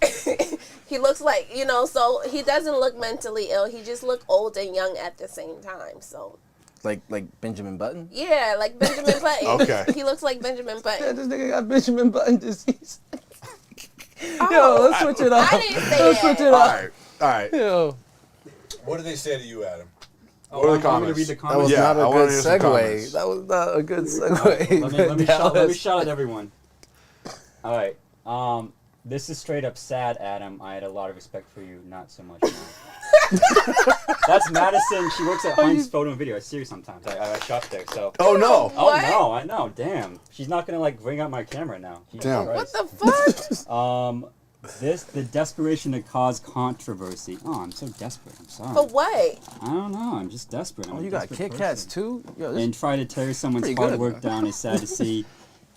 he looks like, so he doesn't look mentally ill. He just look old and young at the same time. So Like Benjamin Button? yeah, like Benjamin Button. Okay. He looks like Benjamin Yeah, Button. this nigga got Benjamin Button disease. Oh, Yo, let's switch it up. I didn't say Let's that. switch it All up. right. All right. Yo. What did they say to you, Adam? Oh, What are the I'm gonna comments? read the That comments. was Yeah, not I a wanna good hear some comments. segue. That was not a good segue. Let me shout at everyone. All right. This is straight up sad, Adam. I had a lot of respect for you, not so much now. That's Madison. She works at Heinz Photo and Video. I see her sometimes. I shop there. So. Oh, no. Oh What? no! I know. Damn. She's not gonna like bring out my camera now. Jesus Damn. What Christ. the fuck? The desperation to cause controversy. Oh, I'm so desperate. I'm sorry. For what? I don't know. I'm just desperate. I'm Oh, a you got desperate Kit Kats person. too? Yo, this And try to tear someone's pretty hard good, work man. down is sad to see.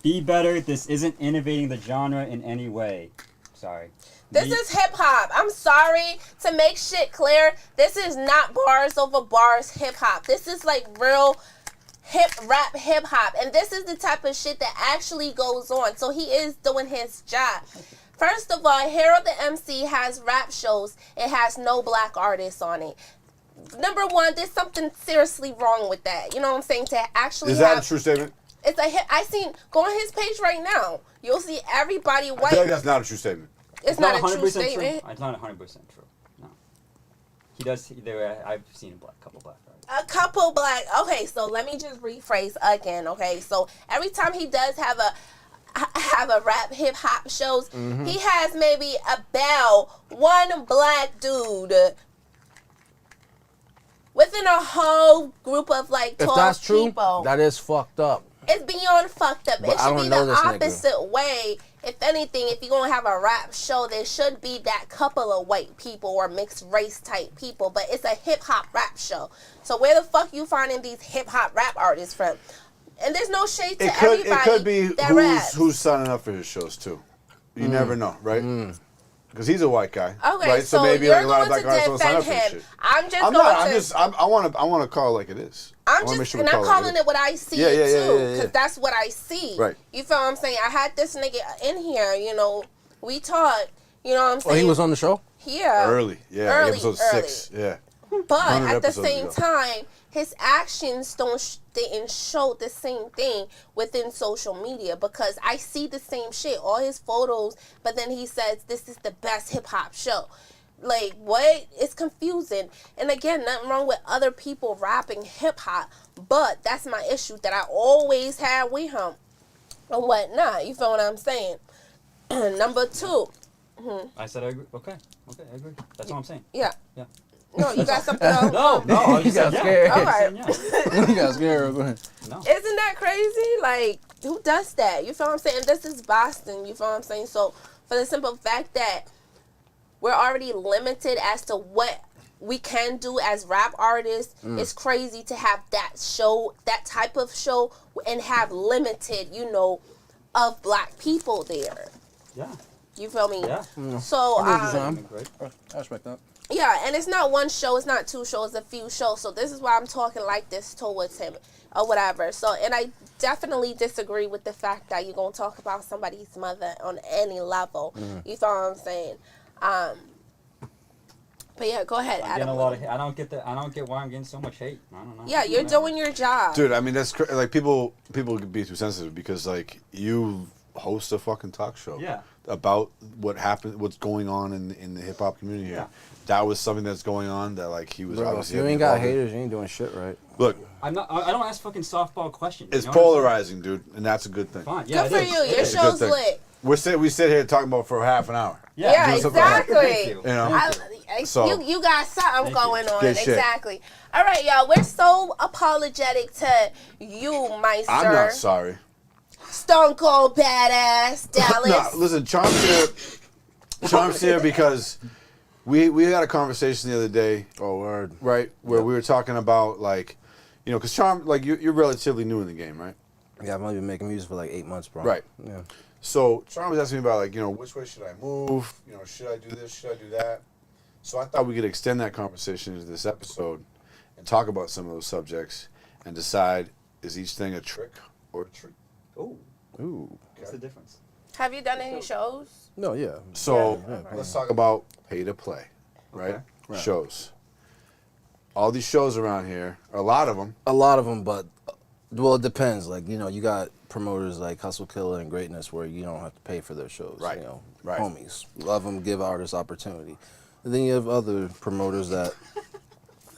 Be better. This isn't innovating the genre in any way. Sorry. This is hip hop. I'm sorry to make shit clear. This is not bars over bars hip hop. This is like real rap hip hop. And this is the type of shit that actually goes on. So he is doing his job. First of all, Hero the MC has rap shows. It has no black artists on it. Number one, there's something seriously wrong with that. You know what I'm saying? To actually Is that have a true statement? it's a hit. Go on his page right now. You'll see everybody I white. feel like that's not a true statement. It's not a true 100% statement. True. It's not 100% true. No. He does. I've seen a couple black artists. A couple black. Okay, so let me just rephrase again. Okay, so every time he does have a rap hip hop shows, he has maybe about one black dude within a whole group of like if 12 that's true, people. that is fucked up. It's beyond fucked up. But It I should don't be know the this nigga. opposite way. If anything, if you're gonna have a rap show, there should be that couple of white people or mixed race type people. But it's a hip hop rap show. So where the fuck you finding these hip hop rap artists from? And there's no shade to It could everybody be that raps. who's signing up for his shows too. You never know, right? Because he's a white guy, Okay, right? so maybe you're like a lot of going black to artists don't sign up defend for this him. shit. I'm just I'm going not. to. I want to call it like it is. I I'm wanna make just, sure we and I'm call calling it what I see Yeah, yeah, it yeah, too, yeah, because yeah. that's what I see. Right. You feel what I'm saying? I had this nigga in here. You know, we talked. You know what I'm saying? Oh, he was on the show? Yeah. Early, yeah, Early, episode early. 6, yeah. But 100 at the episodes same ago. time, his actions didn't show the same thing within social media, because I see the same shit, all his photos, but then he says this is the best hip hop show. Like, what? It's confusing. And again, nothing wrong with other people rapping hip hop, but that's my issue that I always had with him and whatnot. You feel what I'm saying? Number 2. I said I agree. Okay, I agree. That's all I'm saying. Yeah. Yeah. No, you got something else? No, I You just got said yeah. scared. All right. Yeah. You got scared. Go ahead. No. Isn't that crazy? Like, who does that? You feel what I'm saying? This is Boston. You feel what I'm saying? So, for the simple fact that we're already limited as to what we can do as rap artists, it's crazy to have that show, that type of show, and have limited, of black people there. Yeah. You feel me? Yeah. So, I agree. I respect that. yeah, and it's not one show, it's not 2 shows, a few shows. So this is why I'm talking like this towards him or whatever. So, and I definitely disagree with the fact that you're going to talk about somebody's mother on any level. You feel what I'm saying? But yeah, go ahead, I'm Adam. getting a lot of. I don't get why I'm getting so much hate. I don't know. Yeah, you're doing your job. Dude, I mean, that's like people could be too sensitive because like you host a fucking talk show. Yeah. About what's going on in the hip hop community here. Yeah. That was something that's going on that like he was Bro, if obviously. you having ain't got involved in. haters, you ain't doing shit right. Look, I'm not. I don't ask fucking softball questions. it's you know what I'm saying? polarizing, dude, and that's a good thing. Fine. Yeah. Good for it is. you. It Your is. a good show's thing. lit. We sit here talking about for half an hour. Yeah, doing something right. exactly. Thank you. You know? So- you got something Thank you. going on. Good shit. Exactly. All right, y'all. We're so apologetic to you, my I'm sir. not sorry. Stone Cold Badass Dallas. No, listen, Charm's here because we had a conversation the other day, Oh, word. right, where we were talking about like, because Charm, like you're relatively new in the game, right? Yeah, I've only been making music for like 8 months, bro. Right. Yeah. So Charm was asking me about like, which way should I move? Should I do this? Should I do that? So I thought we could extend that conversation into this episode and talk about some of those subjects and decide, is each thing a trick or a treat? Ooh. Ooh. What's the difference? Have you done any shows? No, yeah. So Yeah. let's talk about pay to play, right? Okay. Right. Shows. All these shows around here, a lot of them. A lot of them, but well, it depends. Like you got promoters like Hustle Killer and Greatness where you don't have to pay for their shows. Right. Right. Homies love them, give artists opportunity. And then you have other promoters that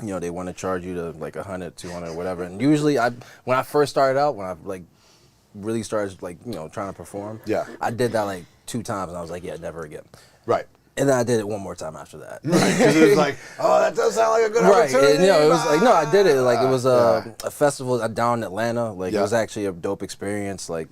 they want to charge you to like 100, 200, whatever. And usually, when I first started out, when I like really started like trying to perform, Yeah. I did that like 2 times, and I was like, yeah, never again. Right. And then I did it one more time after that. Because it was like, oh, that does sound like a good Right, opportunity. and, it was like I did it like it was Yeah. a festival down in Atlanta. Like Yeah. it was actually a dope experience. Like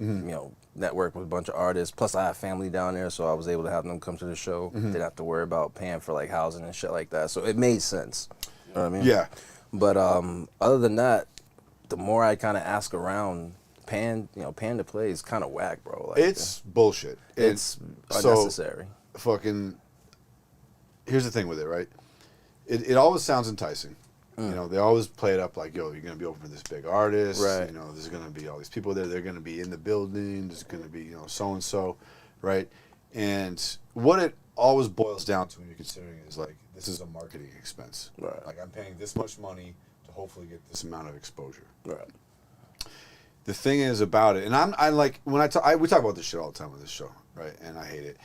network with a bunch of artists. Plus I have family down there, so I was able to have them come to the show. Didn't have to worry about paying for like housing and shit like that. So it made sense. You know what I mean? Yeah. But other than that, the more I kind of ask around, paying to play is kind of whack, bro. Like, It's bullshit. it's so unnecessary. fucking. Here's the thing with it, right? It always sounds enticing. They always play it up like, yo, you're gonna be open for this big artist. Right. There's gonna be all these people there. They're gonna be in the building. There's gonna be so and so, right? And what it always boils down to when you're considering it is like this is a marketing expense. Right. Like I'm paying this much money to hopefully get this amount of exposure. Right. The thing is about it, and I like when we talk about this shit all the time on this show, right? And I hate it,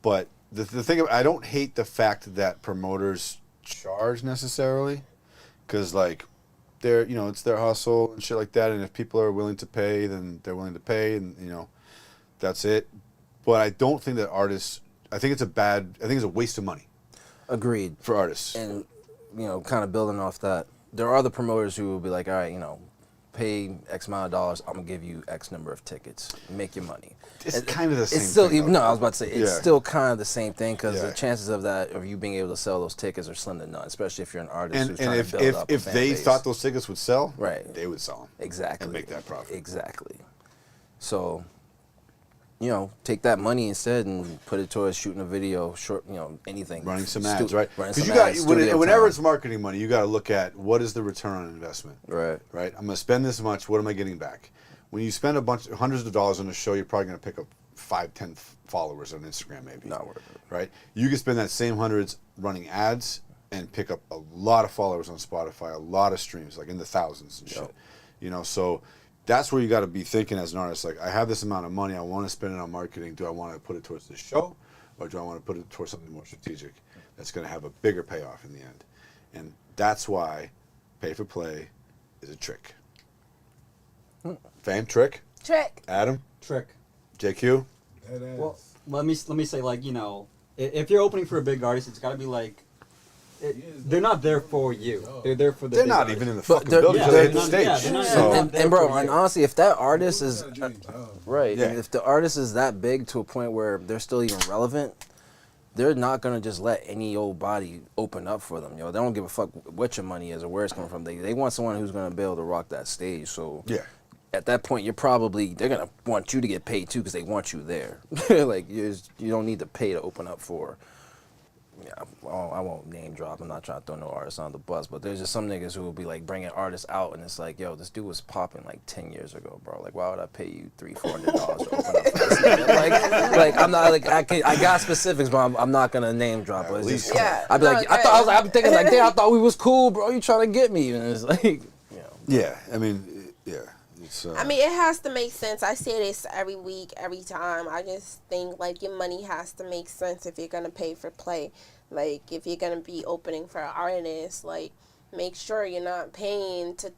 but the thing I don't hate the fact that promoters charge necessarily, because like they're it's their hustle and shit like that, and if people are willing to pay, then they're willing to pay, and that's it. But I don't think that artists. I think it's a waste of money Agreed. for artists. And kind of building off that, there are other promoters who will be like, all right, pay X amount of dollars, I'm gonna give you X number of tickets. Make your money. It's kind of the same It's still thing, though. no. I was about to say it's Yeah. still kind of the same thing because Yeah. the chances of you being able to sell those tickets are slim to none, especially if you're an artist And who's trying if to build up a if fan they base. thought those tickets would sell, Right. they would sell them. Exactly. And make that profit. Exactly. So, take that money instead and put it towards shooting a video, short, anything. Running some ads, right? Running Because some you got ads, studio whenever time. it's marketing money, you got to look at what is the return on investment. Right. Right. I'm going to spend this much. What am I getting back? When you spend hundreds of dollars on a show, you're probably going to pick up 5, 10 followers on Instagram, maybe. Not worth it. Right. You can spend that same hundreds running ads and pick up a lot of followers on Spotify, a lot of streams, like in the thousands and shit. So that's where you got to be thinking as an artist. Like, I have this amount of money. I want to spend it on marketing. Do I want to put it towards this show, or do I want to put it towards something more strategic that's going to have a bigger payoff in the end? And that's why pay for play is a trick. Fame, trick. Trick. Adam, Trick. JQ. Well, let me say, like, if you're opening for a big artist, it's got to be like, they're not there for you. They're there for the. They're big not artist. even in the But fucking they're- building. yeah, They're they're at the not- stage. yeah, they're not- So And bro, for and you. honestly, if that artist is right, Yeah. and if the artist is that big to a point where they're still even relevant, they're not gonna just let any old body open up for them. They don't give a fuck what your money is or where it's coming from. They want someone who's gonna be able to rock that stage. So yeah. at that point, they're gonna want you to get paid too because they want you there. Like you don't need to pay to open up for. Yeah, well, I won't name drop. I'm not trying to throw no artists on the bus, but there's just some niggas who will be like bringing artists out, and it's like, yo, this dude was popping like 10 years ago, bro. Like, why would I pay you $300-$400 to open up for this nigga? Like I'm not like I got specifics, but I'm not gonna name drop. But it's just, Yeah, I'd be like, no, I'm thinking like, damn, I thought we was cool, bro. You trying to get me? And it's like, Yeah. I mean, yeah. It's, I mean, it has to make sense. I say this every week, every time. I just think, like, your money has to make sense if you're going to pay for play. Like, if you're going to be opening for artists, like, make sure you're not paying to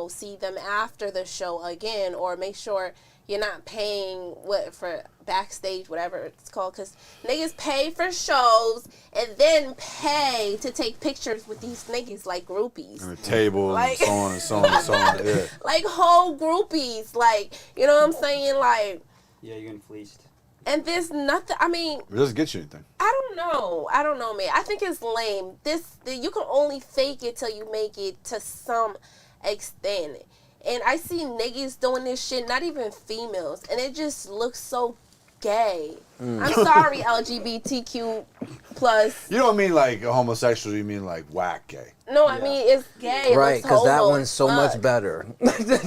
see them after the show again, or make sure you're not paying for backstage, whatever it's called, because niggas pay for shows and then pay to take pictures with these niggas like groupies. and a table Like- and so on and so on and so on. Yeah. Like whole groupies, like, you know what I'm saying? Like, Yeah, you're getting fleeced. and there's nothing, I mean, It doesn't get you anything. I don't know, man. I think it's lame. You can only fake it till you make it to some extent. And I see niggas doing this shit, not even females, and it just looks so gay. I'm sorry, LGBTQ plus. You don't mean like a homosexual, you mean like whack gay. No, I mean it's gay. It right, looks because that homo one's as so fuck. much better.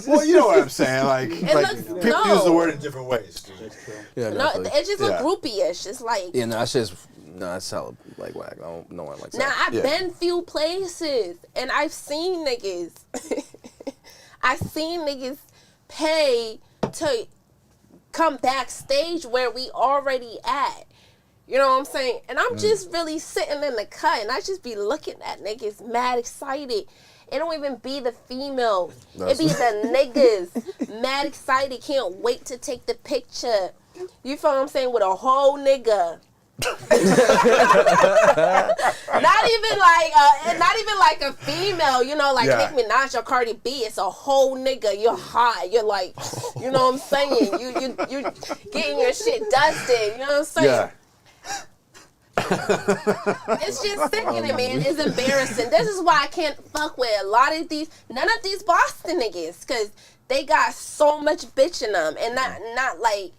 Well, you know what I'm saying. Like looks- people no. use the word in different ways. That's true. Yeah, No, definitely. it just look Yeah. groupie-ish. It's like, Yeah, no, that's hella like whack. No one likes now that. I've Yeah. been few places and I've seen niggas. I've seen niggas pay to come backstage where we already at. You know what I'm saying? And I'm just really sitting in the cut and I just be looking at niggas mad excited. It don't even be the female. It be the niggas mad excited, can't wait to take the picture. You feel what I'm saying? With a whole nigga. not even like a female, like Yeah. Nicki Minaj or Cardi B. It's a whole nigga. You're hot. You're like, you know what I'm saying? You getting your shit dusted. You know what I'm saying? Yeah. It's just sickening, man. It's embarrassing. This is why I can't fuck with none of these Boston niggas, because they got so much bitch in them, and not like,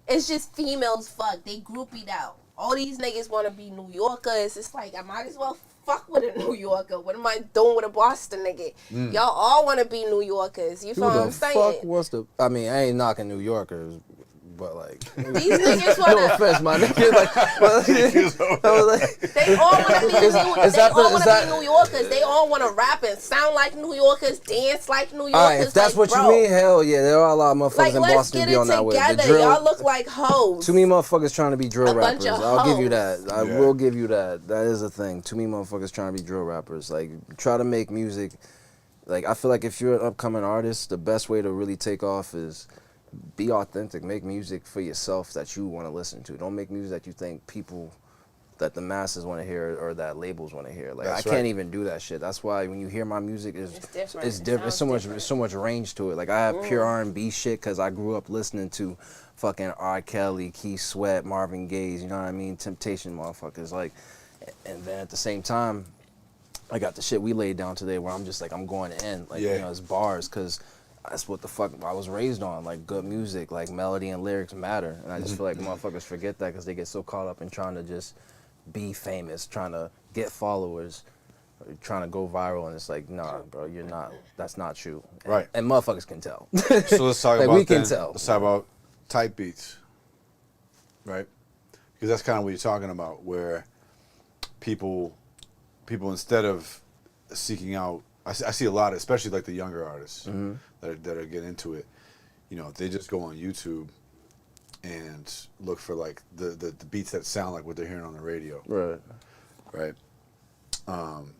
it's just females fuck. They groupied out. All these niggas want to be New Yorkers. It's like, I might as well fuck with a New Yorker. What am I doing with a Boston nigga? Y'all all want to be New Yorkers. You feel what I'm saying? I mean, I ain't knocking New Yorkers, but like, These niggas no want to. offense, my nigga. Like, I was like, They all want to be Is that- New Yorkers. They all want to rap and sound like New Yorkers, dance like New Yorkers. all right, if that's like, what bro, you mean, hell yeah, there are a lot of motherfuckers like, in let's Boston get be it on that way. The together. drill, Y'all look like hoes. too many motherfuckers trying to be drill A bunch rappers. of I'll give you hoes. that. I Yeah. will give you that. That is a thing. Too many motherfuckers trying to be drill rappers. Like, try to make music. Like, I feel like if you're an upcoming artist, the best way to really take off is be authentic. Make music for yourself that you want to listen to. Don't make music that you think people that the masses want to hear or that labels want to hear. Like That's I can't right. even do that shit. That's why when you hear my music, It's different. It's It different. It's so sounds much. different. It's so much range to it. Like I have pure R&B shit because I grew up listening to fucking R. Kelly, Keith Sweat, Marvin Gaye. You know what I mean? Temptation, motherfuckers. Like, and then at the same time, I got the shit we laid down today where I'm just like I'm going in. Like Yeah. you know, it's bars because. That's what the fuck I was raised on, like good music, like melody and lyrics matter. And I just feel like motherfuckers forget that because they get so caught up in trying to just be famous, trying to get followers, or trying to go viral. And it's like, nah, bro, you're not. That's not you. Right. And motherfuckers can tell. So let's talk Like, about we can then, tell. Let's talk about type beats, right? Because that's kind of what you're talking about, where people instead of seeking out, I see a lot, especially like the younger artists that are getting into it. You know, they just go on YouTube and look for like the beats that sound like what they're hearing on the radio, Right. right?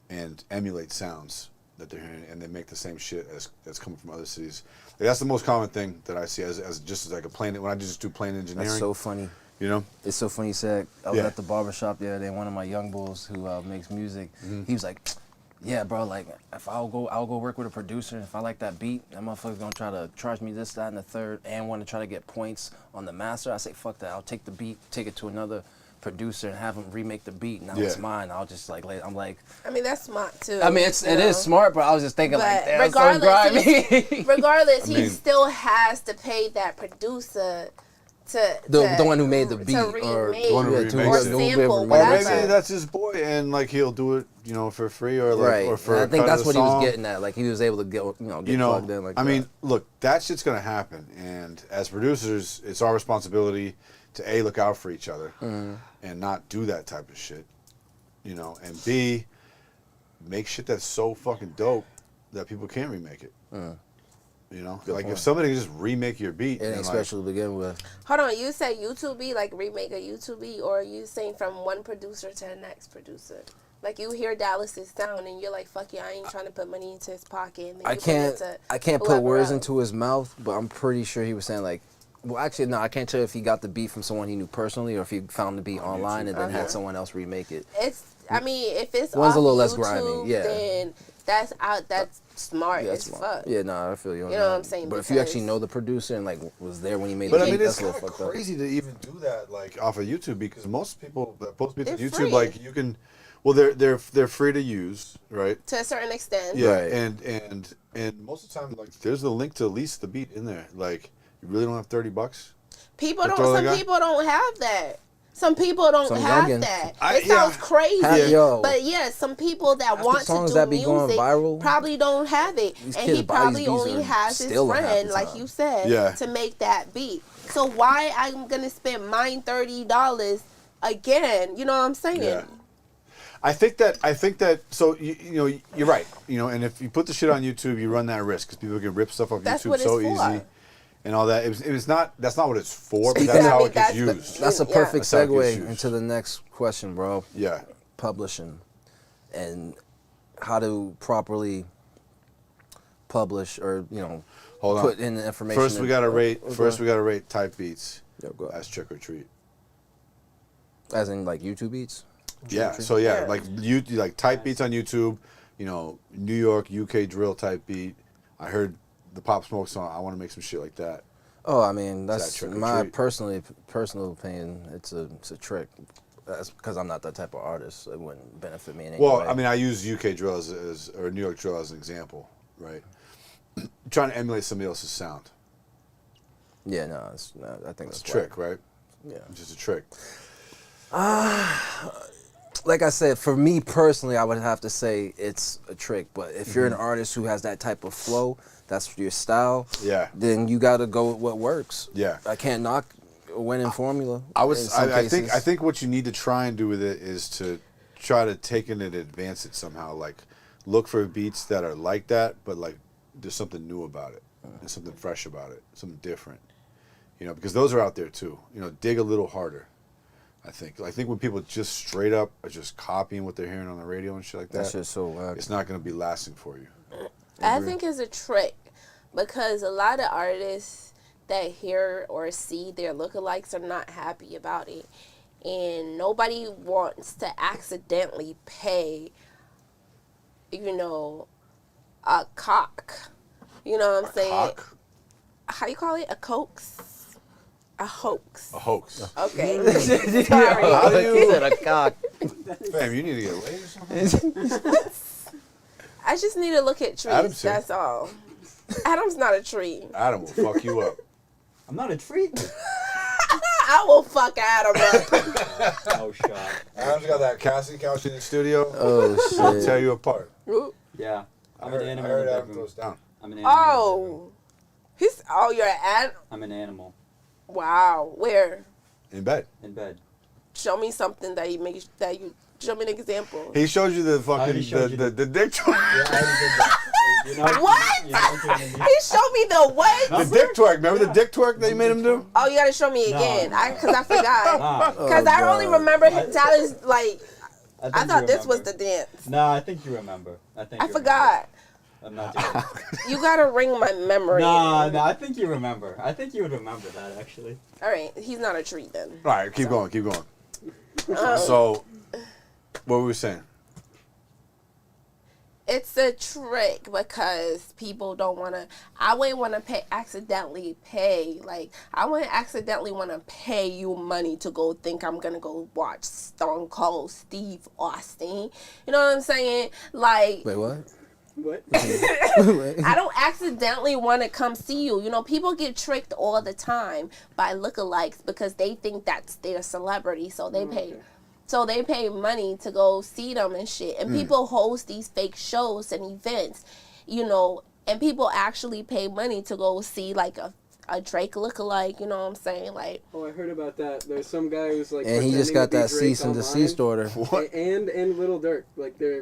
And emulate sounds that they're hearing, and they make the same shit that's coming from other cities. Like, that's the most common thing that I see as just like a plain, when I just do plain engineering. That's so funny. You know? It's so funny you said. I was Yeah. at the barbershop the other day. One of my young bulls who makes music, he was like, "Yeah, bro. Like, if I'll go work with a producer. If I like that beat, that motherfucker's gonna try to charge me this, that, and the third, and want to try to get points on the master." I say, "Fuck that. I'll take the beat, take it to another producer, and have him remake the beat. Now it's Yeah. mine. I'll just like, I'm like, I mean, that's smart too. I mean, it is smart, but I was just thinking like, damn, that's so grimy." regardless, I he mean- still has to pay that producer to The one who made the to beat, or remake the one who yeah, remakes or it. sample, Or whatever. maybe that's his boy, and like he'll do it, you know, for free or like Right. or for. And I a think cut that's of what the he was song. getting at. Like he was able to get You know, plugged in like I that. mean, look, that shit's gonna happen, and as producers, it's our responsibility to look out for each other and not do that type of shit, you know, and B, make shit that's so fucking dope that people can't remake it. You know, like point. if somebody can just remake your beat, it and ain't like, special to begin with. Hold on, you say YouTube beat, like remake a YouTube beat, or are you saying from one producer to the next producer? Like you hear Dallas's sound and you're like, fuck yeah, I ain't trying to put money into his pocket. And then I you bring it can't to I can't put whoever words else. into his mouth, but I'm pretty sure he was saying like, well, actually no, I can't tell if he got the beat from someone he knew personally or if he found the beat online and then had someone else remake it. It's, I mean, if it's One's off a little less YouTube, grimy, yeah. then that's out. That's smart Yeah, as smart. fuck. Yeah, no, I feel you on You know that. what I'm saying? But if you actually Because- know the producer and like was there when he made But the I beat, mean, it's that's a kind little of fucked up. crazy to even do that, like off of YouTube, because most people that post beats on They're YouTube, free. like you can, well, they're free to use, right? To a certain extent. Yeah, Right. and most of the time, like there's a link to lease the beat in there. Like you really don't have $30. People That's don't. all I Some got? people don't have that. Some people don't Some have youngins. that. I- It sounds yeah. crazy, Yo. but yeah, some people that the want to songs do that be going music viral, probably don't have it, these and kids he buy these probably beats only and has his steal them half friend, the like time. you said, Yeah. to make that beat. So why I'm gonna spend mine $30 again? You know what I'm saying? Yeah. I think that. So you know, you're right. You know, and if you put the shit on YouTube, you run that risk because people can rip stuff off That's YouTube what it's so for. easy, and all that. It was not. That's not what it's for. But Speaking that's of- how it gets That's- used. That's a Yeah. perfect That's how it gets segue used. into the next question, bro. Yeah. Publishing and how to properly publish or Hold on. put in the information. First, we gotta rate. Okay. First, we gotta rate type beats Yo, go ahead. as trick or treat. As in like YouTube beats. Yeah. So yeah, Yeah. like you like type beats on YouTube. You know, New York, UK drill type beat. I heard the Pop Smoke song. I want to make some shit like that. Oh, I mean that that's trick or my treat? personal opinion. It's a trick. That's because I'm not that type of artist. It wouldn't benefit me in any Well, way. I mean, I use UK drill as or New York drill as an example, right? Trying to emulate somebody else's sound. yeah, no, I think It's that's a trick, right? Yeah. It's just a trick. Like I said, for me personally, I would have to say it's a trick. But if you're an artist who has that type of flow, that's your style. Yeah. Then you got to go with what works. Yeah. I can't knock a winning formula. I in some cases. think what you need to try and do with it is to try to take it and advance it somehow. Like look for beats that are like that, but like there's something new about it. There's something fresh about it. Something different. You know, because those are out there too. You know, dig a little harder. I think when people just straight up are just copying what they're hearing on the radio and shit like that, That's just so whack. it's not going to be lasting for you. I think it's a trick because a lot of artists that hear or see their lookalikes are not happy about it. and nobody wants to accidentally pay, you know, a cock. You know what I'm saying? Cock? How you call it? A coax? A hoax. A hoax. Okay. How do He you, said a cock. fam, you need to get laid or something? I just need to look at trees. Adam's here. That's all. Adam's not a tree. Adam will fuck you up. I'm not a treat. I will fuck Adam up. Oh, shot. Adam's got that casting couch in the studio. Oh I'll shit. tear you apart. Yeah. I I'm heard, an I animal heard in the Adam bedroom. goes down. I'm an animal. in the Oh. You're an ad. I'm an animal Wow. Where? In bed. in bed. Show me something that you show me an example. He showed you the fucking already showed you the dick twerk. Yeah, I already did that. You know, What? You know, okay, He showed me the what? The dick twerk. Remember the dick twerk that you made him do? Oh, you gotta show me No. again. Because I forgot. Nah, Because Oh, I only God. remember Tyler's, like, I think thought you this was remember. the dance. No, I think you remember. I you forgot. Remember. I'm not doing it. You gotta ring my memory. No, I think you remember. I think you would remember that, actually. All right, he's not a treat then. All right, keep going. Um, So, what were we saying? It's a trick because people don't want to. I wouldn't want to accidentally pay. Like, I wouldn't accidentally want to pay you money to go think I'm going to go watch Stone Cold Steve Austin. You know what I'm saying? Like, Wait, what? What? I don't accidentally want to come see you. You know, people get tricked all the time by lookalikes because they think that's their celebrity, so they pay. So they pay money to go see them and shit. And people host these fake shows and events, you know, and people actually pay money to go see like a Drake lookalike. You know what I'm saying? Like, Oh, I heard about that. There's some guy who's like. And he just got that cease and desist order. What? And Little Dirk, like they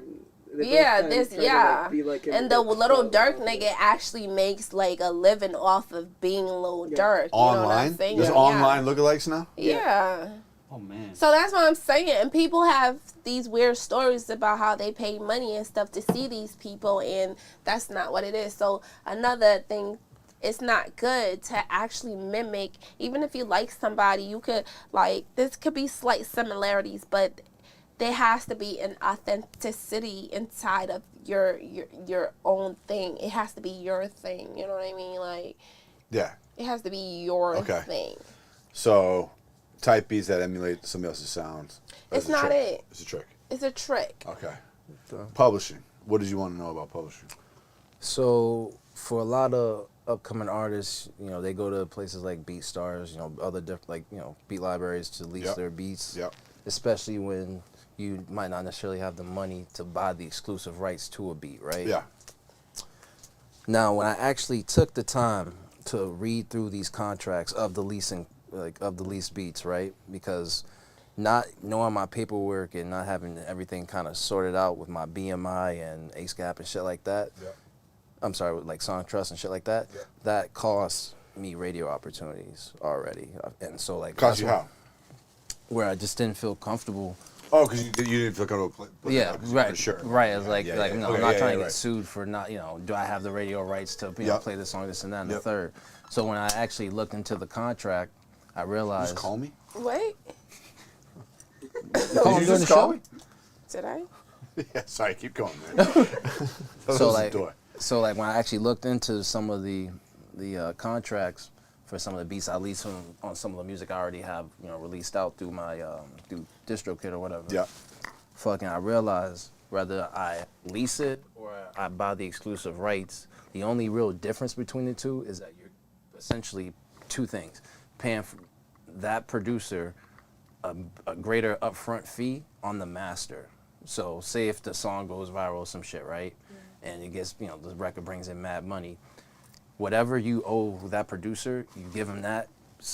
both yeah, kinda this, try to, yeah. like, be like him, And the but little well, Dirk well, nigga actually makes like a living off of being Lil Yeah. Durk. You know what I'm Online? saying? There's Yeah. online lookalikes now? Yeah. Oh, man. So that's what I'm saying. And people have these weird stories about how they pay money and stuff to see these people, and that's not what it is. So another thing, it's not good to actually mimic. Even if you like somebody, you could, like, this could be slight similarities, but there has to be an authenticity inside of your own thing. It has to be your thing. You know what I mean? Like, Yeah. it has to be your Okay. thing. So, type beats that emulate somebody else's sounds. That's It's a not trick. it. It's a trick. It's a trick. Okay. Publishing. What did you want to know about publishing? So for a lot of upcoming artists, you know, they go to places like BeatStars, you know, other like, you know, beat libraries to lease Yep. their beats. Yep. Especially when you might not necessarily have the money to buy the exclusive rights to a beat, right? Yeah. Now, when I actually took the time to read through these contracts of the leasing, like of the lease beats, right? Because not knowing my paperwork and not having everything kind of sorted out with my BMI and ASCAP and shit like that. Yep. I'm sorry, with like Song Trust and shit like that. Yep. That costs me radio opportunities already, and so like Cost that's you where- how? Where I just didn't feel comfortable. Oh, because you didn't feel comfortable. Yeah, right. For sure. Right. It's Yeah, like, yeah, like yeah. no, Okay, I'm not yeah, trying to yeah, get right. sued for not, you know, do I have the radio rights to, you know, Yep. play this song, this and that, and the Yep. third. So when I actually looked into the contract, I realized. Just call me. Wait, Call Did him you during just the call show? me? did I? Yeah, sorry, keep going, man. So like, when I actually looked into some of the contracts for some of the beats I leased on some of the music I already have, you know, released out through my through DistroKid or whatever. Yeah. Fucking, I realized whether I lease it or I buy the exclusive rights, the only real difference between the two is that you're essentially two things: paying for that producer a greater upfront fee on the master. So say if the song goes viral or some shit, right? And it gets, you know, the record brings in mad money. Whatever you owe that producer, you give him that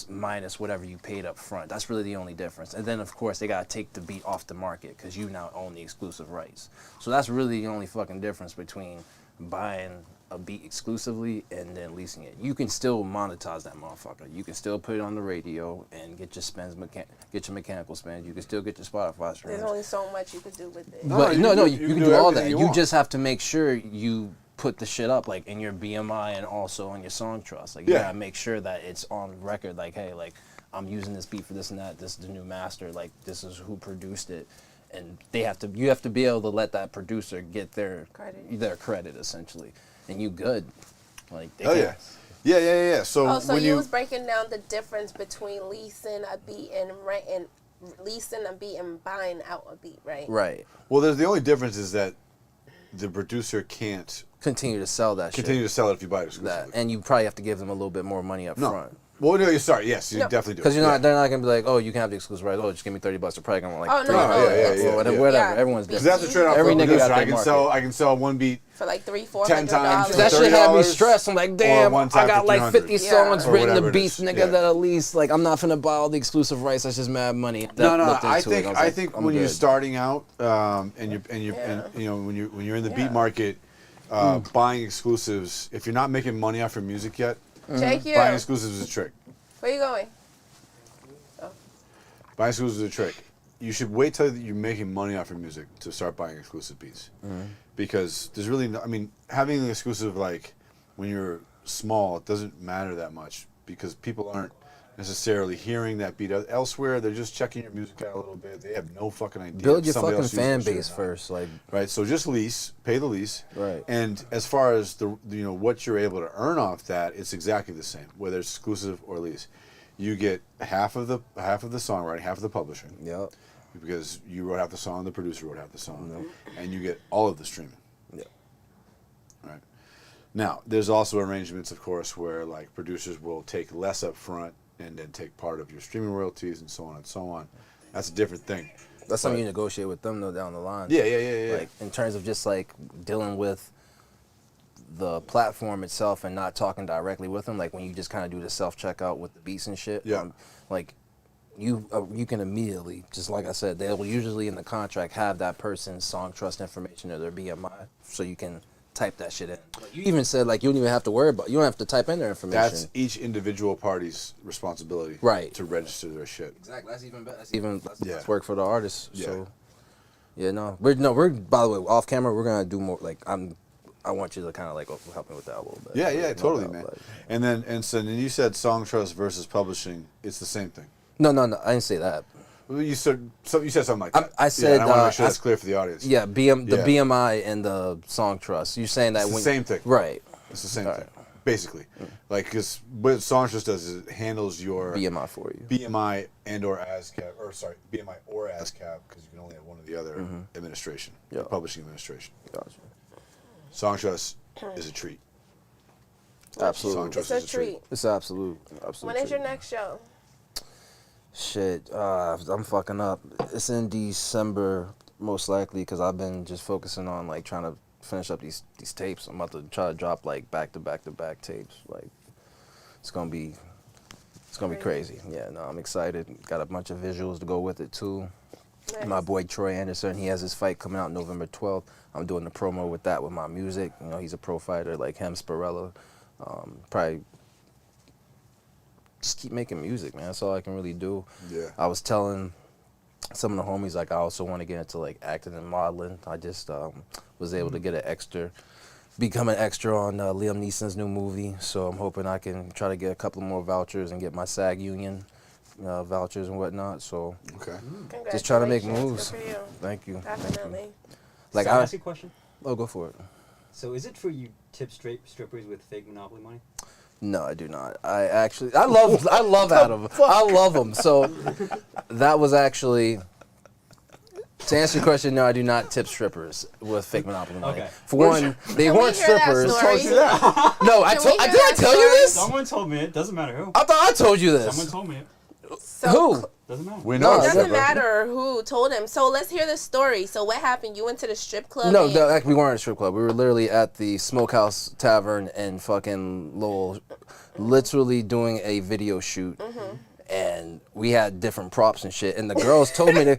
minus whatever you paid up front. That's really the only difference. And then, of course, they got to take the beat off the market because you now own the exclusive rights. So that's really the only fucking difference between buying a beat exclusively and then leasing it. You can still monetize that motherfucker. You can still put it on the radio and get your spins, get your mechanical spins. You can still get your Spotify streams. There's only so much you could do with it. But you no, can you do can do all everything that. you You want. just have to make sure you put the shit up like in your BMI and also on your Song Trust. Like you Yeah. gotta make sure that it's on record. Like, hey, like I'm using this beat for this and that. This is the new master. Like, this is who produced it. And you have to be able to let that producer get their credit essentially. And you good. Like, they can't. Yeah. So, So when you was breaking down the difference between leasing a beat and buying out a beat, right? Right. well, the only difference is that the producer can't Continue to sell that continue shit. to sell it if you buy it exclusively. And you probably have to give them a little bit more money up No. front. Well, no, sorry. Yes, you No. definitely do. Because they're not gonna be like, oh, you can have the exclusive right. Oh, just give me $30. They're probably gonna like, Oh, no, $300. no, yeah. Whatever. Yeah. Everyone's Because different. that's the trade-off Every for a nigga producer. got I their can sell one beat For like $300-$400. 10 times. That $30 shit had me stressed. I'm like, damn, one I time got for like 300. 50 songs Or written whatever to it beats, is. nigga, Yeah. that at least, like, I'm not finna buy all the exclusive rights. That's just mad money. No. Looked I into it, think was I like, think I'm when you're good. starting out, and you know when you're in the beat market, buying exclusives. If you're not making money off your music yet, Jake, buying exclusives is a trick. Where you going? Buying exclusives is a trick. You should wait till you're making money off your music to start buying exclusive beats, because there's really no, I mean, having an exclusive like when you're small, it doesn't matter that much because people aren't necessarily hearing that beat elsewhere. They're just checking your music out a little bit. They have no fucking idea. Build if your somebody fucking else uses fan that shit or base not. first. Like, Right, so just pay the lease. Right. And as far as the what you're able to earn off that, it's exactly the same, whether it's exclusive or lease. You get half of the songwriting, half of the publishing. yep. Because you wrote half the song, the producer wrote half the song, and you get all of the streaming. Yep. Right. Now, there's also arrangements, of course, where like producers will take less up front and then take part of your streaming royalties and so on and so on. That's a different thing. That's something you negotiate with them though down the line. Yeah. Like, in terms of just like dealing with the platform itself and not talking directly with them, like when you just kind of do the self-checkout with the beats and shit. Yeah. Like, you can immediately, just like I said, they will usually in the contract have that person's song trust information or their BMI, so you can type that shit in. Like, you even said like you don't even have to worry about, you don't have to type in their information. That's each individual party's responsibility, Right. to register their shit. Exactly. That's even better. That's Yeah. less work for the artists. Yeah. So we're by the way, off camera we're gonna do more. Like, I want you to kind of like help me with that a little bit. Yeah, Like, totally, no doubt, man. like- And so you said song trust versus publishing. It's the same thing. No, I didn't say that. Well, you said something like that. I said, Yeah, and I want to make sure I- that's clear for the audience. Yeah, the Yeah. BMI and the song trust. You're saying that It's the when same thing. right? It's the same All thing, basically. Like, because what song trust does is it handles your BMI for you. BMI and or ASCAP, or sorry, BMI or ASCAP, because you can only have one or the other administration, Yeah. publishing administration. Gotcha. Song trust is a treat. Song Absolutely. trust It's is a treat. It's absolute. When is your next show? Shit, I'm fucking up. It's in December, most likely, because I've been just focusing on like trying to finish up these tapes. I'm about to try to drop like back to back tapes. Like, it's gonna be crazy. Yeah, no, I'm excited. Got a bunch of visuals to go with it too. Nice. My boy Troy Anderson, he has his fight coming out November 12th. I'm doing the promo with that with my music. You know, he's a pro fighter like him, Spirella. Probably just keep making music, man. That's all I can really do. Yeah. I was telling some of the homies, like, I also want to get into like acting and modeling. I just was able to get become an extra on Liam Neeson's new movie. So I'm hoping I can try to get a couple more vouchers and get my SAG union vouchers and whatnot. So Okay. just trying to make Congratulations. moves. Good for you. Thank you. Definitely. Like, so I ask you a question. Oh, go for it. So is it true you tip strippers with fake Monopoly money? No, I do not. I love Adam. I love him. So that was actually, to answer your question, no, I do not tip strippers with fake Monopoly money. Okay. For one, they Can we weren't hear that strippers. story? Told you that. No, Can we did hear I that tell you story? this? Someone told me it. Doesn't matter who. I thought I told you this. Someone told me it. So Who? Doesn't matter. We No, know. It it's doesn't stripper. matter who told him. So let's hear the story. So what happened? You went to the strip club? No, and- like, we weren't at a strip club. We were literally at the Smokehouse Tavern in fucking Lowell, literally doing a video shoot. And we had different props and shit. And the girls told me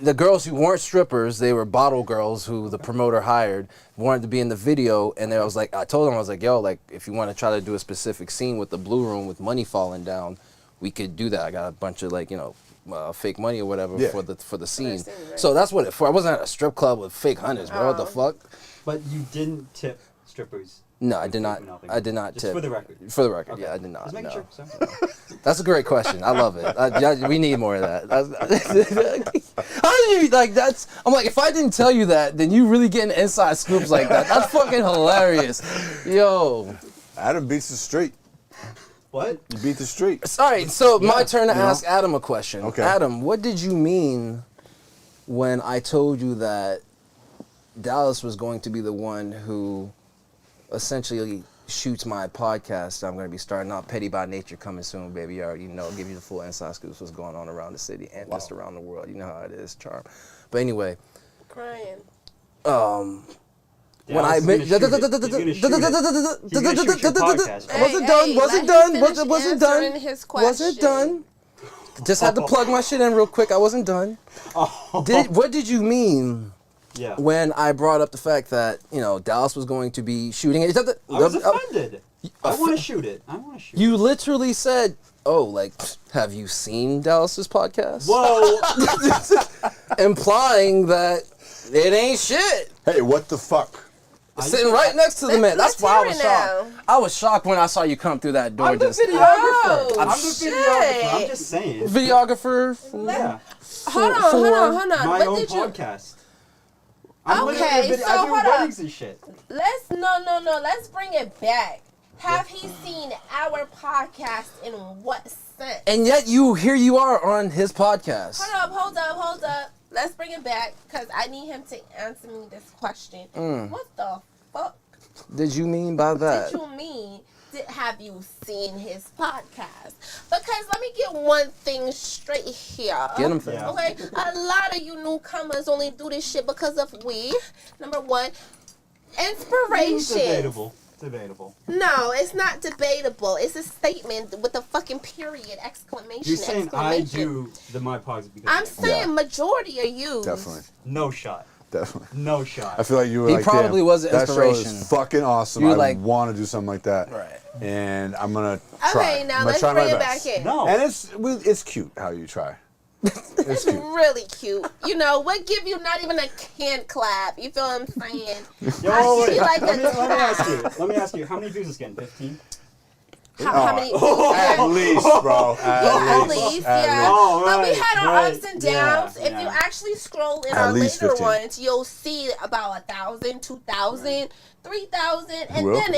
the girls who weren't strippers, they were bottle girls who the promoter hired, wanted to be in the video. And I told them, I was like, yo, like, if you want to try to do a specific scene with the blue room with money falling down, we could do that. I got a bunch of like, fake money or whatever Yeah. for the scene. scene, right. So that's what it for. I wasn't at a strip club with fake hunters, bro. What the fuck? But you didn't tip strippers No, I did not. Nothing. I did not Just tip. for the record. For the record, Okay. yeah, I did not. Just making No. sure. So. That's a great question. I love it. Yeah, we need more of that. How did you like? That's. I'm like, if I didn't tell you that, then you really getting inside scoops like that. That's fucking hilarious, yo. Adam beats the street. What? You beat the street. Sorry. So my Yeah, turn to you know? ask Adam a question. Okay. Adam, what did you mean when I told you that Dallas was going to be the one who essentially shoots my podcast? I'm going to be starting out. Petty by Nature coming soon, baby. You already know. Give you the full inside scoops what's going on around the city and just around the world. You know how it is, Charm. But anyway, Crying. when I Dallas is gonna shoot it. He's gonna shoot your podcast, right? wasn't Hey, done. hey, Wasn't let done. him Wasn't finish wasn't done. answering his Wasn't question. done. Just had to plug my shit in real quick. I wasn't done. What did you mean Yeah. when I brought up the fact that Dallas was going to be shooting it? I was offended. I want to shoot it. I want to shoot it. You literally said, "Oh, like, have you seen Dallas's podcast?" Whoa. Implying that it ain't shit. Hey, what the fuck? Sitting right next to the man. That's let's why I hear was it shocked. now. I was shocked when I saw you come through that door. I'm the Just videographer. Oh, I'm the shit. videographer. I'm just saying. videographer. Yeah. Hold on. My What own did you? podcast. I'm Okay, literally a video. so I do hold weddings and shit. No. Let's bring it back. Have he seen our podcast in what sense? And yet here you are on his podcast. Hold up. Let's bring it back because I need him to answer me this question. What the fuck Did you mean by that? did you mean? Have you seen his podcast? Because let me get one thing straight here. Get him, Yeah. Okay, a lot of you newcomers only do this shit because of number one, inspiration. Debatable. No, it's not debatable. It's a statement with a fucking period, exclamation, You're saying I exclamation. do the my podcast because I'm of you. saying majority are you. Definitely. No shot. Definitely. No shot. I feel like you were He like, probably damn, was an that show inspiration. is fucking awesome. You were I like- want to do something like that. Right. And I'm gonna try. Okay, I'm now gonna let's try bring my it best. back in. No. And it's cute how you try. It's cute. Really cute. What give you not even a hand clap? You feel what I'm saying? Yo, I wait, see like let a me ask you. How many views is getting? 15? how many? At least, bro. At least, yeah. Oh, But we right, had our right. ups and downs. Yeah, If you yeah. actually scroll in At our least later 15. ones, you'll see about 1,000, 2,000, 3,000, and will. then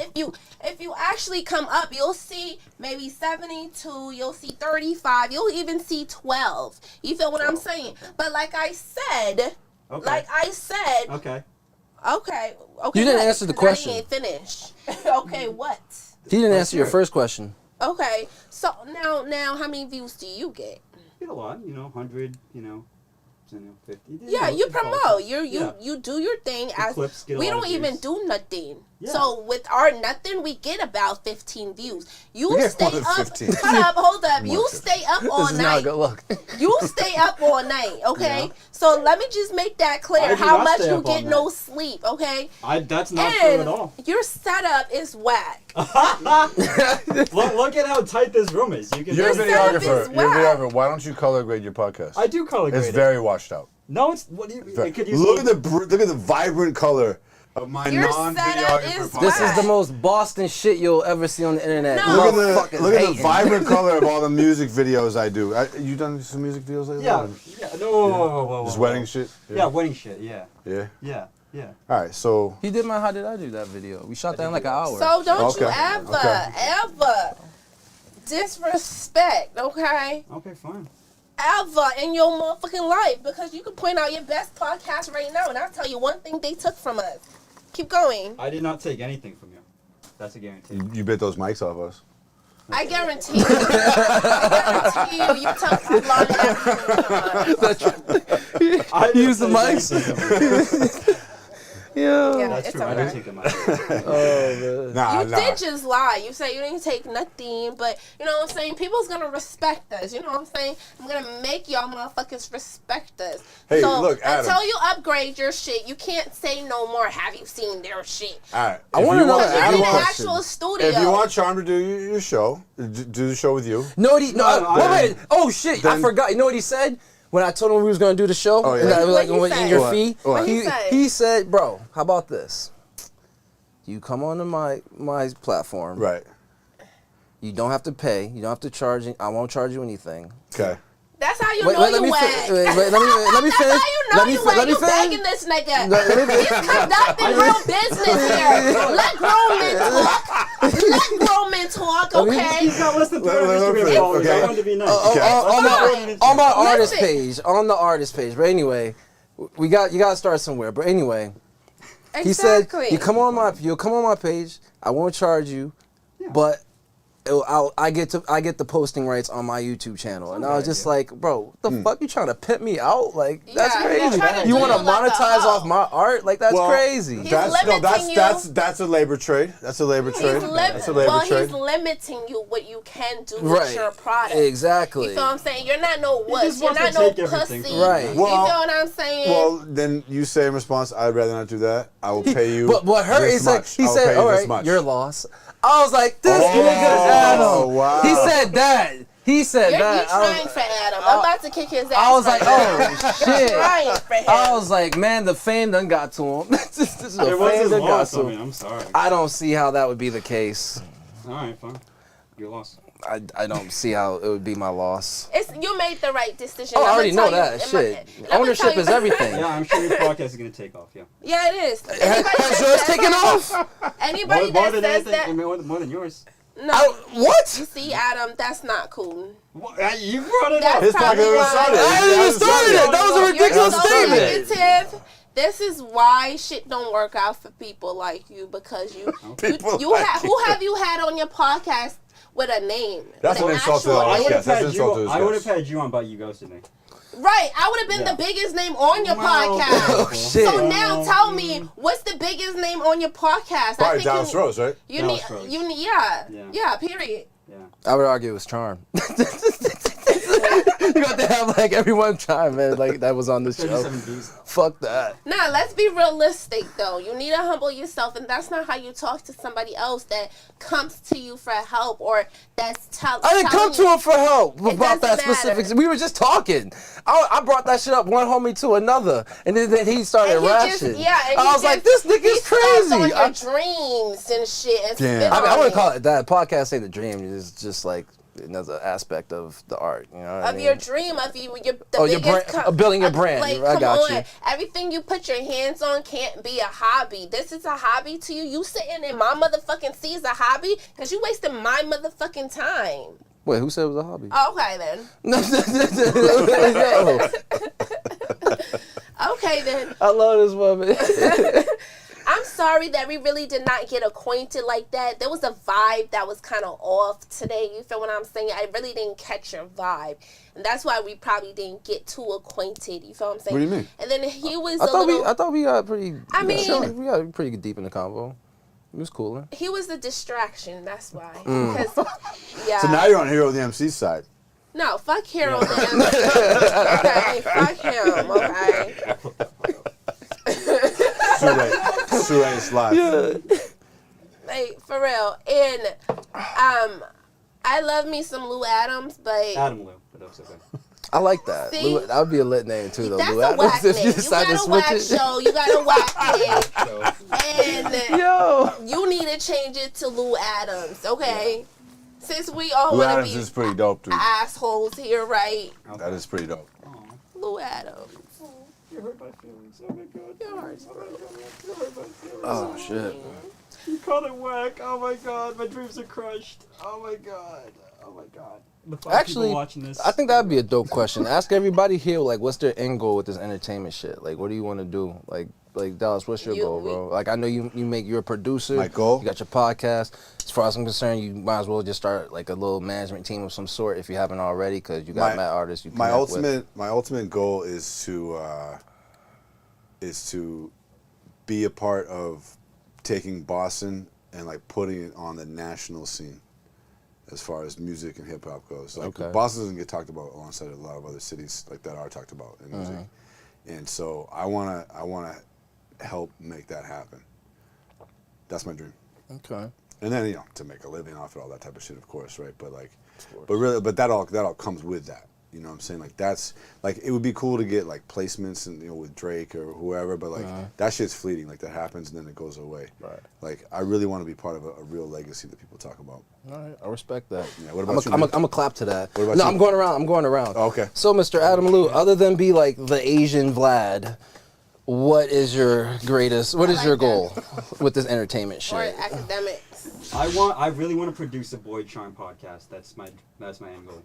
if you actually come up, you'll see maybe 72. You'll see 35. You'll even see 12. You feel what I'm saying? But like I said, Okay. Okay. okay. You didn't what? answer the 'Cause I question. ain't finished. Okay, what? He didn't Let's answer your hear it. first question. Okay, so now, how many views do you get? Get a lot, 100, 50. Yeah, you promote. You do your thing. As clips get a we lot don't of even views. do nothing. Yeah. So with our nothing, we get about 15 views. You We get stay more than up. 15. Hold up. More You than stay up all This is not a night. good look. You stay up all night. Okay. Yeah. So let me just make that I clear. do How not much stay you up all get night. no sleep. Okay. That's not true And at all. your setup is whack. Look at how tight this room is. You can. You're a Your setup is videographer. You're a whack. videographer. Why don't you color grade your podcast? I do color grade It's it. very washed out. No, it's what do you? It could use Look at the vibrant color of my Your non-videographer setup is podcast. This is Why? the most Boston shit you'll ever see on the internet. No. Look Motherfuckers at the hating. vibrant color of all the music videos I do. You done some music videos lately? Yeah. No. Whoa, Just wedding shit. Yeah, wedding shit. Yeah. Yeah. Yeah. All right. So He did my How Did I Do That video. We shot that in like an hour. So don't you Okay. ever disrespect, okay? Okay, fine. Ever in your motherfucking life, because you can point out your best podcast right now, and I'll tell you one thing they took from us. Keep going. I did not take anything from you. That's a guarantee. you bit those mics off us. I guarantee you. You took a lot of everything. I Use the didn't mics. take anything from you. Yeah. That's It's true. I okay. did take the mic. Oh, man. Nah, You did just lie. You said you didn't take nothing, but you know what I'm saying? People's gonna respect us. You know what I'm saying? I'm gonna make y'all motherfuckers respect us. Hey, so look, Adam. until you upgrade your shit, you can't say no more. Have you seen their shit? All right. I If wanna you know want- that You're if in you an want- actual studio. If you want Charm to do your show, do the show with you. No, I- wait. Oh shit! I Then- forgot. You know what he said when I told him we was gonna do the show? Oh, yeah. And I was What like, he in say? your What? fee. What he say? He said, "Bro, how about this? You come onto my platform. Right. You don't have to pay. You don't have to charge. I won't charge you anything. Okay. That's how you Wait, know let you me whack. fin- wait, let me finish. That's how you know you whack. You finish. begging this nigga. Let me He's finish. conducting real business here. Let grown men talk. Let grown men talk, okay? He's got less than 300 Let Instagram me followers. finish. I wanted to be nice. On the artist Listen. page. On the artist page. But anyway, you got to start somewhere. But anyway, he said you'll come on my page. I won't charge you, but I get the posting rights on my YouTube channel. And I was just like, bro, what the fuck, you trying to pimp me out? Like, that's Yeah, crazy. he's trying to You do want to you like a monetize hoe. off my art? Like, that's crazy. He's That's limiting you. that's a labor trade. That's a labor trade. That's a labor Well, trade. he's limiting you what you can do with Right. your product. Exactly. You feel what I'm saying? You're not no wuss. just You're wants not to no take everything. pussy. Right. You feel Well- what I'm saying? Well, then you say in response, I'd rather not do that. I will pay you. But what hurt this is like, much. he I will said, pay you all this right, much. your loss. I was like, this Oh, nigga's Adam. wow. He said that. He said You're that. trying for Adam. I'm about to kick his ass. I was like, right oh, shit. trying for him. I was like, man, the fame done got to him. this is a It was fame his done got loss. to I him. mean, I'm sorry. I don't see how that would be the case. All right, fine. Your loss. I don't see how it would be my loss. You made the right decision. Oh, I I'ma already know tell you- that. I'ma- Shit. I'ma Ownership tell you- is everything. Yeah, I'm sure your podcast is going to take off, yeah. Yeah, it is. Has Anybody yours that says taken that- off? Anybody More that than says anything, that, I mean, more than yours. no. What? See, Adam, that's not cool. You brought it That's up. His probably pocket was why. started. I didn't even start it. That was a You're ridiculous so statement. negative. This is why shit don't work out for people like you because you People you like have who have you had on your podcast with a name? That's with an insult to the actual I audience. would name? have That's had insult to you. his I would have guest. had you on, but you ghosted me. Right, I would have been Yeah. the biggest name on your Well, podcast. Oh, shit. So now tell me, what's the biggest name on your podcast? Probably Dallas Rose, right? You Dallas need, Rose. you need, Yeah. yeah, period. Yeah. I would argue it was Charm. You got to have like everyone chime in like that was on the show. 37 views. Fuck that. Nah, let's be realistic though. You need to humble yourself, and that's not how you talk to somebody else that comes to you for help or that's telling. I didn't come to him for help about that doesn't specific. matter. We were just talking. I brought that shit up one homie to another, and then he started And he rashing. and I he was like, just- this nigga's he starts on crazy. your dreams and shit. And Damn. spit I on wouldn't it. call it that. Podcast ain't a dream. It's just like another aspect of the art. You know what I Of mean? your dream, of you, your Oh, your biggest brand- building your brand. Like, I come got on, you. everything you put your hands on can't be a hobby. This is a hobby to you. You sitting in my motherfucking seat is a hobby because you wasting my motherfucking time. Wait, who said it was a hobby? Okay then. Yo, Okay then. I love this woman. I'm sorry that we really did not get acquainted like that. There was a vibe that was kind of off today. You feel what I'm saying? I really didn't catch your vibe. And that's why we probably didn't get too acquainted. You feel what I'm saying? What do you mean? And then he was I thought little... we got pretty. I mean- we got pretty deep in the convo. It was cooler. He was the distraction, that's why. Because, yeah. So now you're on Hero the MC's side. No, fuck Hero then. Okay, fuck him, okay? Too late. It's live. Like, for real. And, I love me some Lou Adams, but... Adam Lou, but that's okay. I like that. See? That would be a lit name too, though. That's Lou a Adams, whack if name. you You decide to got a switch whack it. show. You got a whack name. And Yo. you need to change it to Lou Adams, okay? Since we all Lou want to Adams be is pretty dope, dude. assholes here, right? That is pretty dope. Lou Adams. You hurt my feelings. Oh my god. Your heart's broken. You hurt my feelings. Oh shit. You called it whack. Oh my god. My dreams are crushed. Oh my god. Oh my god. The 5 Actually, people watching this. I think that'd be a dope question. Ask everybody here, like, what's their end goal with this entertainment shit? Like, what do you want to do? Like Dallas, what's your goal, bro? Like, I know you're a producer. My goal? You got your podcast. As far as I'm concerned, you might as well just start like a little management team of some sort if you haven't already, because you got mad artists. You My connect with. ultimate goal is to be a part of taking Boston and like putting it on the national scene as far as music and hip hop goes. Like Okay. Boston doesn't get talked about alongside a lot of other cities like that are talked about in music. And so I wanna help make that happen. That's my dream. Okay. And then to make a living off it, all that type of shit, of course, right? But like, but that all comes with that. You know what I'm saying? Like that's like it would be cool to get like placements and with Drake or whoever, but like that shit's fleeting. Like that happens and then it goes away. Right. Like I really want to be part of a real legacy that people talk about. All right, I respect that. Yeah. What about you? I'm a clap to that. What about no, you? I'm going around. Oh, okay. So, Mr. Adam Lou, other than be like the Asian Vlad, what is your greatest? What is your goal with this entertainment Or shit? academics. I really want to produce a Boy Charm podcast. That's my end goal.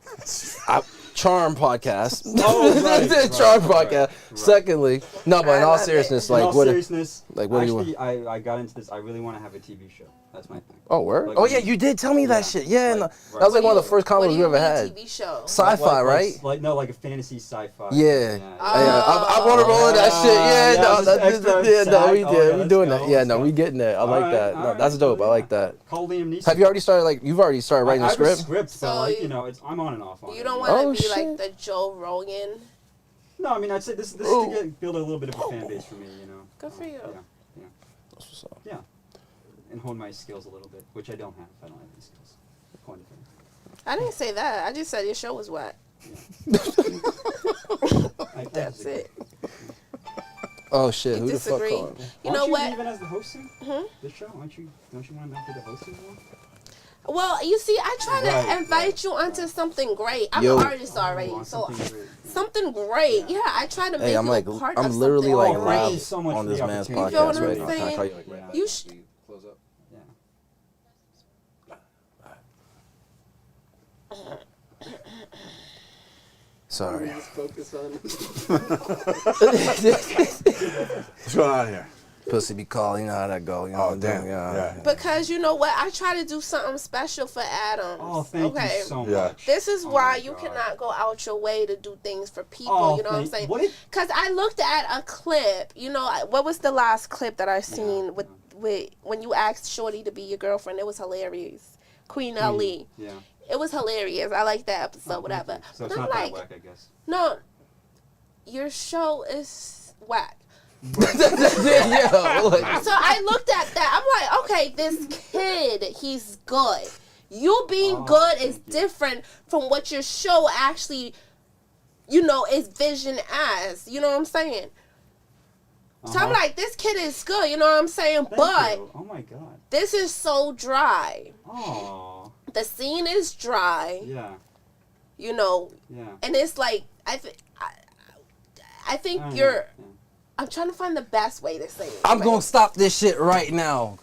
Charm podcast. Oh, right, Charm right, podcast. right. Secondly, no, but in all seriousness, In like all what? seriousness, like, what do you actually, I got into this. I really want to have a TV show. That's my thing. Oh, word? Like, Oh yeah, you did tell me that shit. Yeah, Right, no, right. that was like one of the first combos we ever had. TV show? Sci-fi, right? Like a fantasy sci-fi. Yeah. yeah. I want to roll that shit. Yeah, Yeah, no, just extra no, we sack. did. Oh, yeah, We let's doing go, that. Yeah, let's no, go. we getting that. I like Alright, that. No, alright, that's dope. I yeah. like that. Call Liam Neeson. Have you already started? Like, you've already started writing I a have a script? script, So but like I'm on and off on it. You don't know? want to Oh, be shit. like the Joe Rogan. No, I mean I'd say this is to build a little bit of a fan base for me. You know. Good for you. Yeah. That's what's up. Yeah. And hone my skills a little bit, which I don't have. I don't have any skills. Point of view. I didn't say that. I just said your show was whack. That's it. Oh shit! You Who disagree. the fuck called me? You know Aren't what? you even as the hosting? The show? Don't you want to not be the hosting one? Well, you see, I try Right, to invite you onto something great. I'm Yo. an artist already, Oh, so something great. something great. Yeah, I try to make Hey, I'm you like, a part I'm of literally something like great. live so much on for this the man's opportunity. You feel podcast what I'm right now. Can I saying? call you like right Yeah. now? You Close up. Yeah. Sorry. Just focus on. What's going on here? Pussy be calling. You know how that go. You know Oh what I'm damn. doing? Yeah. Because you know what? I try to do something special for Adam. Oh, thank okay? you so Yeah. much. This is Oh why my you God. cannot go out your way to do things for people. Oh, you know what I'm thank- saying? what? Because I looked at a clip. You know, what was the last clip that I seen with when you asked Shorty to be your girlfriend? It was hilarious. Queen Ali. Yeah. It was hilarious. I like that episode. Oh, whatever. thank you. So But it's I'm not like, that whack, I guess. no, your show is whack. Yeah, like, So I looked at that. I'm like, okay, this kid, he's good. You being Oh, good is thank you. different from what your show actually, is vision as. You know what I'm saying? So I'm Uh-huh. like, this kid is good. You know what I'm saying? Thank But you. Oh my God. this is so dry. Oh. The scene is dry. Yeah. Yeah. And it's like, I think I know. you're. Yeah. I'm trying to find the best way to say it. I'm but- gonna stop this shit right now.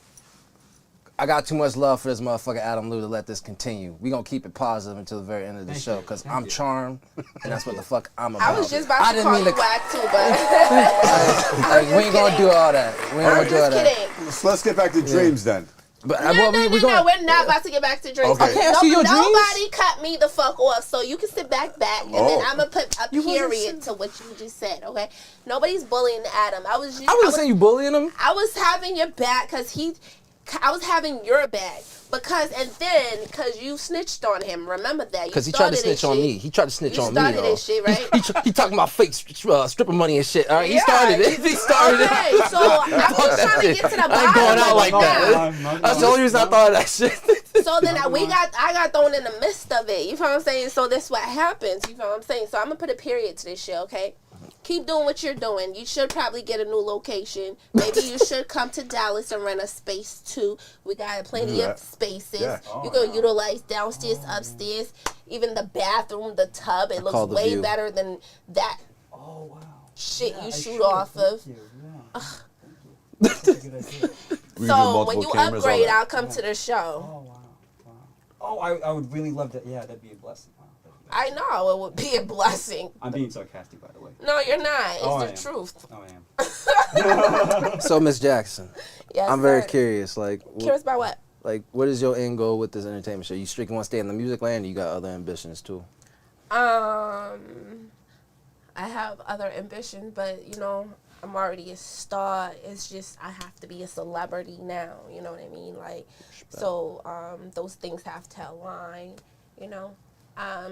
I got too much love for this motherfucker Adam Lou to let this continue. We gonna keep it positive until the very end of the Thank show, you. because Thank I'm you. charmed, and that's what the fuck I'm about. I was just about I to didn't call mean you to. whack too, but Like, we ain't gonna do all that. We ain't I'm gonna do all just that. kidding. So let's get back to dreams then. But No, we no, gonna. we're not about to get back to dreams. Okay. I can't see your dreams. Nobody cut me the fuck off, so you can sit back, and then Oh. I'm gonna put a You wasn't period to what you just said. Okay, nobody's bullying Adam. I wouldn't say you bullying him. I was having your back because I was having your back because you snitched on him. Remember that? Because he tried to snitch on me. He tried to snitch You on me, started though. this shit, right? He talking about fake stripper money and shit. All right, he Yeah. started it. He started Okay, it. so I'm just trying to get to the I ain't bottom going out of like it that. now. That's the only reason I thought of that shit. So then I got thrown in the midst of it. You feel what I'm saying? So that's what happens. You feel what I'm saying? So I'm gonna put a period to this shit, okay? Keep doing what you're doing. You should probably get a new location. Maybe you should come to Dallas and rent a space too. We got plenty of spaces. Yeah. You can utilize downstairs, upstairs, even the bathroom, the tub. It call looks the way view. better than that Oh wow. shit Yeah, you I shoot should. off of. Thank you. Yeah. Thank you. That's a good idea. We do So multiple when you cameras, all upgrade, that. I'll come to the show. Oh wow. Wow. Oh, I would really love that. Yeah, that'd be a blessing. Wow. I know it would be a blessing. I'm being sarcastic, by the way. No, you're not. It's Oh, I the am. truth. Oh, I am. So, Miss Jackson, Yes, I'm very sir. curious. Like, Curious about what? what is your end goal with this entertainment show? You strictly want to stay in the music land, or you got other ambitions too? I have other ambitions, but I'm already a star. It's just I have to be a celebrity now. You know what I mean? Like, so those things have to align.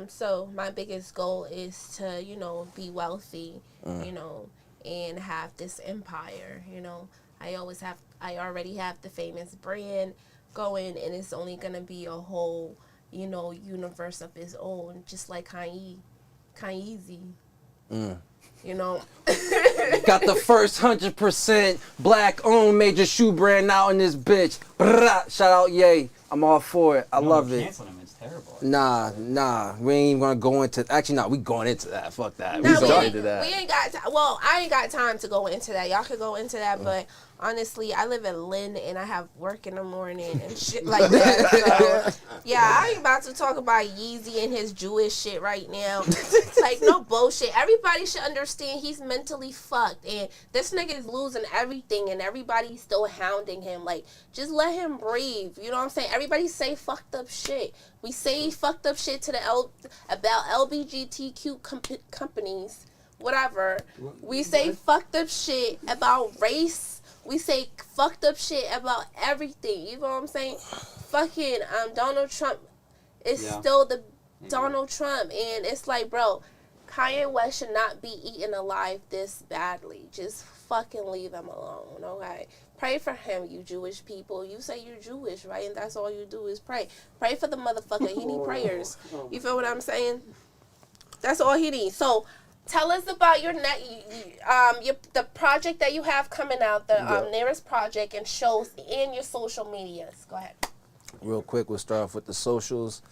So my biggest goal is to be wealthy. And have this empire. I already have the famous brand going, and it's only gonna be a whole universe of its own, just like Kanye. Kanye. You know. Got the first 100% black-owned major shoe brand out in this bitch. Brrrah. Shout out, Ye. I'm all for it. I love it. Canceling him. It's terrible. Nah. We ain't even gonna go into. Actually, nah. We going into that. Fuck that. No, We going into that. We ain't got well, I ain't got time to go into that. Y'all could go into that, but honestly, I live in Lynn and I have work in the morning and shit like that. So, yeah, I ain't about to talk about Yeezy and his Jewish shit right now. Like, no bullshit. Everybody should understand he's mentally fucked and this nigga is losing everything and everybody's still hounding him. Like, just let him breathe. You know what I'm saying? Everybody say fucked up shit. We say fucked up shit to about LGBTQ companies, whatever. We say fucked up shit about race. We say fucked up shit about everything. You know what I'm saying? Fucking Donald Trump is still the Donald Trump, and it's like, bro, Kanye West should not be eaten alive this badly. Just fucking leave him alone, okay? Pray for him, you Jewish people. You say you're Jewish, right? And that's all you do is pray. Pray for the motherfucker. He need prayers. You feel what I'm saying? That's all he needs. So, tell us about your the project that you have coming out, the nearest project and shows, and your social medias. Go ahead. Real quick, we'll start off with the socials.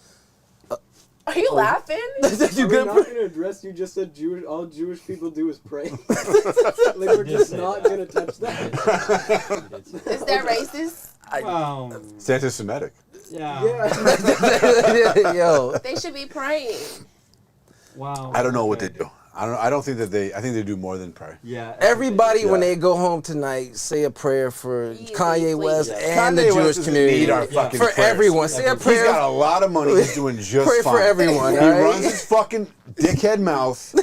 Are you laughing? Are we not going to address, you just said all Jewish people do is pray? Like, we're just not going to touch that. Is that racist? It's anti-Semitic. Yeah. Yo. They should be praying. Wow. I don't know what they do. I don't think that I think they do more than pray. Yeah. Everybody, when they go home tonight, say a prayer for Kanye West and the Kanye West Jewish doesn't community. need our fucking For prayers. everyone. Say a He's prayer. got a lot of money. He's doing just Pray fine. for everyone, He all right? runs his fucking dickhead mouth.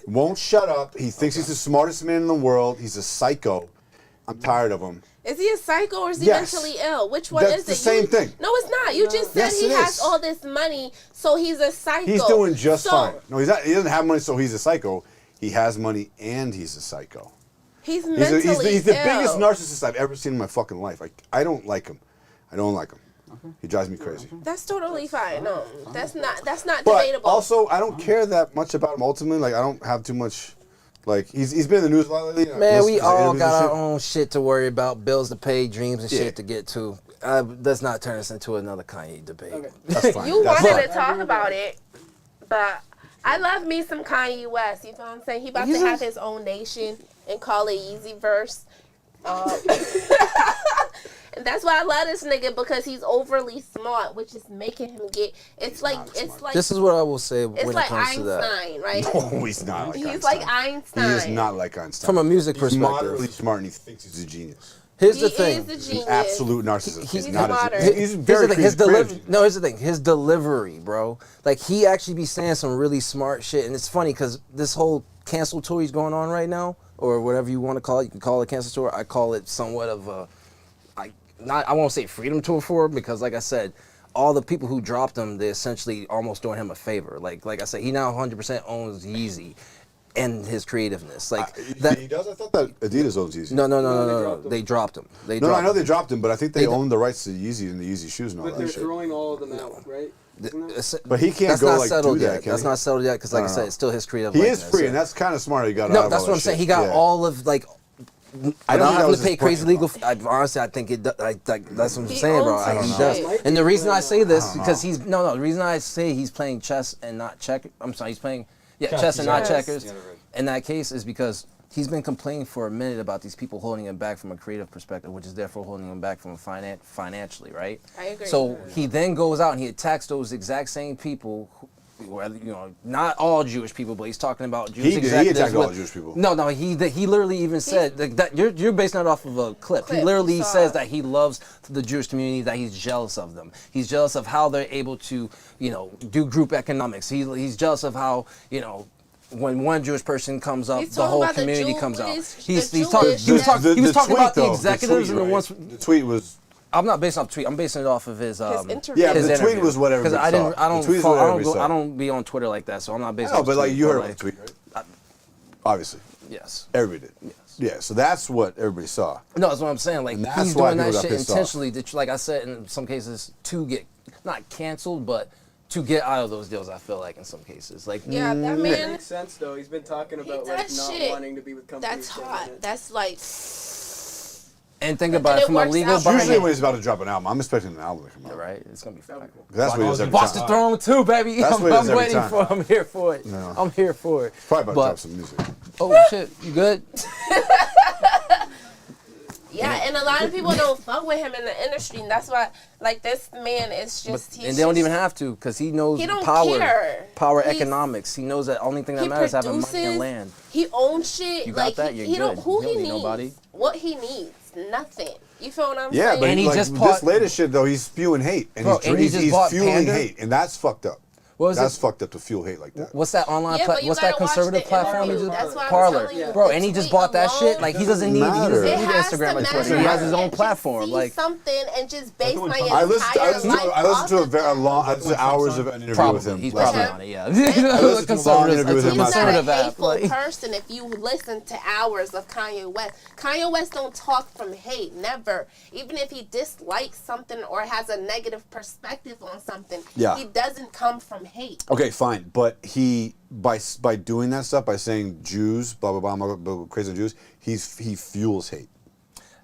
Won't shut up. He thinks he's the smartest man in the world. He's a psycho. I'm tired of him. Is he a psycho or is he Yes. mentally ill? Which one That's is the it? same thing. No, it's not. You just said Yes, he it has is. all this money, so he's a psycho. He's doing just So, fine. No, he's not. He doesn't have money, so he's a psycho. He has money and he's a psycho. He's He's mentally the ill. biggest narcissist I've ever seen in my fucking life. I don't like him. I don't like him. He drives me crazy. That's totally fine. No, that's not But debatable. also, I don't care that much about him ultimately. Like, I don't have too much. Like, he's been in the news a lot lately. Man, we Listen to all interviews got and our shit. own shit to worry about, bills to pay, dreams and Yeah. shit to get to. Let's not turn this into another Kanye debate. Okay. That's fine. You That's wanted fine. to talk about it, but I love me some Kanye West. You know what I'm saying? He about to have his own nation and call it Yeezyverse. And that's why I love this nigga, because he's overly smart, which is making him get. It's like This is what I will say when it's it like comes to that. Einstein, right? No, he's not like He's Einstein. like Einstein. He is not like Einstein. From a music He's perspective. moderately smart and he thinks he's a genius. Here's He the thing. is a He's genius. an absolute narcissist. He's not smarter. a genius. He's very His creative. here's the thing. His delivery, bro. Like, he actually be saying some really smart shit, and it's funny because this whole cancel tour he's going on right now, or whatever you want to call it, you can call it cancel tour. I call it somewhat of a, I won't say freedom tour for him, because, like I said, all the people who dropped him, they essentially almost doing him a favor. Like I said, he now 100% owns Yeezy and his creativeness. Like that. He does. I thought that Adidas owns Yeezy. No. They dropped him. No, I know they dropped him, but I think they own the rights to Yeezy and the Yeezy shoes and all But that they're shit. throwing all of them out, right? But he can't That's go not like settled do that, yet. can That's he? not settled yet, because, like I said, it's still his creative. He is likeness, free, yeah. and that's kind of smart. He got out No, of that's all what that I'm saying. shit. He got Yeah. all of, like, I don't not think that having was to pay his crazy plan, legal. though. Honestly, I think that's what I'm He saying, bro. owns He his does. shit. And the reason I say this I don't because know. he's the reason I say he's playing chess and not checkers. I'm sorry, he's playing chess and not Chess. checkers. Yeah, right. In that case, is because he's been complaining for a minute about these people holding him back from a creative perspective, which is therefore holding him back from financially, right? I agree. So he then goes out and he attacks those exact same people. Whether, not all Jewish people, but he's talking about Jewish He executives. attacked all with- Jewish people. No, he literally even said that you're basing that off of a clip. He Clip, literally saw says it. that he loves the Jewish community, that he's jealous of them. He's jealous of how they're able to, do group economics. He's jealous of how, when one Jewish person comes up, He's the talking whole about the community Jew- comes what out. is- He's the talking. Jewish- He was talking. He was talking about the tweet, though, executives and the right? ones. The tweet was. I'm not basing off the tweet. I'm basing it off of his interview. Yeah, but his the tweet interview. was what everybody I didn't. saw. I don't. The tweet is follow- what I don't everybody go. saw. I don't be on Twitter like that, so I'm not basing. No, off the but like tweet, you heard like, about the tweet, right? Obviously, Yes. everybody did. Yeah, so that's what everybody saw. No, that's what I'm saying. Like, And that's he's why doing that people got shit pissed off. intentionally. Like I said, in some cases, to get not canceled, but to get out of those deals. I feel like in some cases, like Yeah, that That man. makes sense though. He's been talking about like does not shit. wanting to be with companies. That's hot. That's like. and think about And it it from a works legal out. Usually buy-in. when he's about to drop an album, I'm expecting an album to come out. Right, it's gonna be fine. That's what he does every Watch time. the Throne too, baby. That's what it is I'm every waiting time. for it. I'm here for it. No. I'm here for it. Probably about But- to drop some music. Oh shit, you good? Yeah, and a lot of people don't fuck with him in the industry, and that's why, like, this man is But, just. he's and they don't just- even have to, because he knows He don't power, care. power He's- economics. He knows that only thing that He matters is having money produces. and land. He owns shit. You got like that, you're he don't. good. Who You he don't need needs? nobody. What he needs? Nothing. You feel what I'm Yeah, saying? but And he like, just this bought- latest shit though, he's spewing hate, and Bro, and he he's just bought fueling Panda? hate, and that's fucked up. What was That's it? fucked up to fuel hate like that. What's that online? Yeah, but you What's that gotta watch conservative the platform? He interview. just That's why I'm Parlor, telling you, bro. the And he just tweet bought that shit. alone Like he doesn't need. He matter. doesn't It need has Instagram to and Twitter. matter. He has his own And just platform. see Like something and just base Everyone my talks- I entire listened life to a off very of long, that. hours of an interview with probably him. he's last probably night. on it. Yeah. listened to a long interview with him He's last not a conservative app. hateful Like, person if you listen to hours of Kanye West. Kanye West don't talk from hate, never. Even if he dislikes something or has a negative perspective on something, Yeah. he doesn't come from hate. Okay, fine, but he by doing that stuff, by saying Jews, blah blah blah, blah, blah crazy Jews, he fuels hate.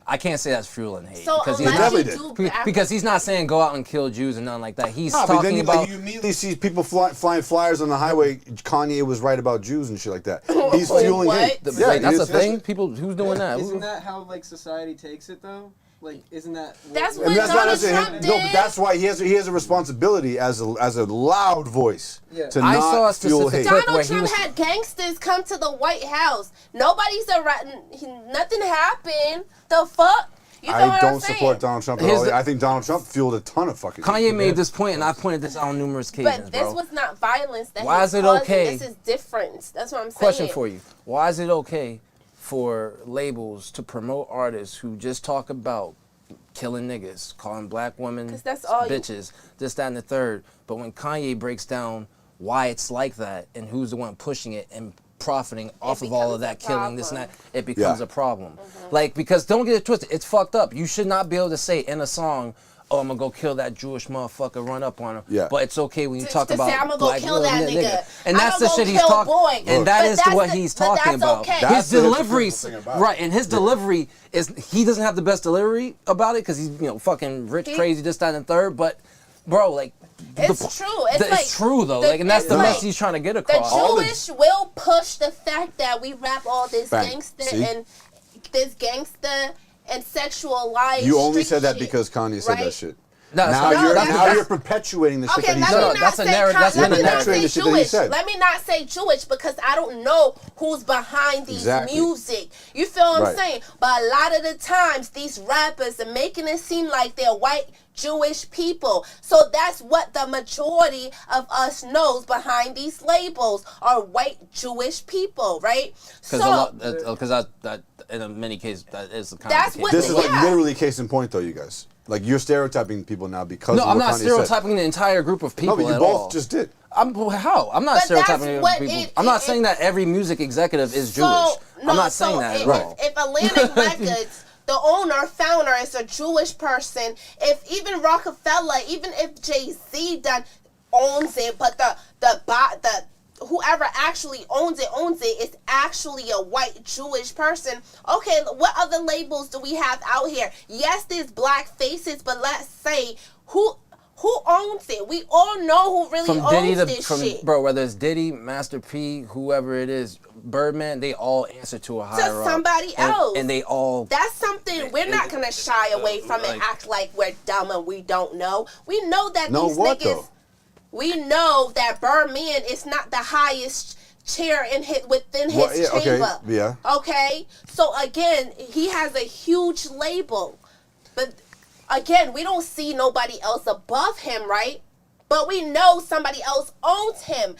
I can't say that's fueling hate So because unless you definitely do because he's not saying go out and kill Jews and nothing like that. He's No, but then talking you, about you immediately see people flying flyers on the highway. Kanye was right about Jews and shit like that. He's fueling What? hate. the, Yeah, like, that's a it's- thing. People who's doing that? Isn't that how like society takes it though? Like, isn't that? That's And what that's not Donald necessarily Trump him. No, did. but that's why he has a responsibility as a loud voice Yeah. to I not saw a fuel specific hate. clip Donald where he Trump was- had gangsters come to the White House. Nobody's nothing happened. The fuck? You feel I what I'm don't saying? support Donald Trump at Here's all. the- I think Donald Trump fueled a ton of fucking hate. Kanye made this point, and I pointed this out on numerous occasions, But this bro. was not violence that Why he is it causing. okay? This is different. That's what I'm saying. Question for you: why is it okay for labels to promote artists who just talk about killing niggas, calling black women 'Cause that's all you- bitches, this, that, and the third? But when Kanye breaks down why it's like that and who's the one pushing it and profiting off of all of that becomes a killing, this and that, problem. it becomes Yeah. a problem. Like, because don't get it twisted, it's fucked up. You should not be able to say in a song, oh, I'm gonna go kill that Jewish motherfucker, run up on him. Yeah. But it's okay when you To- talk to about say, I'ma go black kill that little nigga. And I'ma that's the go shit he's kill talking. boy. And But that is that's what the- he's but talking that's about. okay. That's His the delivery, hypocritical thing about it. right? And his delivery is he doesn't have the best delivery about it because he's fucking rich, crazy, this, that, and the third. But bro, like. It's true. It's like true though, the- like, and that's it's the like message he's trying to get The across. Jewish will push the fact that we rap all this Bang. gangster See? and this gangster and sexualized. You only street said that shit, because Kanye said that right? shit. No, it's Now not- you're that's- perpetuating the shit Okay, that he let said. me No, not that's a say narrative- that's let me been a not narrative. say The shit that he Jewish. said. Let me not say Jewish because I don't know who's behind these Exactly. music. You feel what I'm Right. saying? But a lot of the times, these rappers are making it seem like they're white Jewish people. So that's what the majority of us knows behind these labels are white Jewish people, right? Because that in many cases that is the kind That's of the what case. This is like Yeah. literally case in point, though, you guys. Like you're stereotyping people now because No, of I'm what not Kanye said. stereotyping the entire group of people No, but you at both all. just did. I'm how? I'm not But that's stereotyping what people. it- I'm not it- saying that every music executive is Jewish. No, I'm not so saying that at if, all. If Atlantic Records, the founder is a Jewish person, if even Rockefeller, even if Jay-Z owns it, but the whoever actually owns it is actually a white Jewish person. Okay, what other labels do we have out here? Yes, there's black faces, but let's say who owns it? We all know who really From Diddy owns to this from shit. bro, whether it's Diddy, Master P, whoever it is, Birdman, they all answer to a higher up. somebody And- else. and they all. That's something we're not gonna shy away from and like- act like we're dumb and we don't know. We know that Know these what, niggas. though? We know that Birdman is not the highest chair within his Well, yeah, okay, chamber. yeah. Okay. So again, he has a huge label, but again, we don't see nobody else above him, right? But we know somebody else owns him.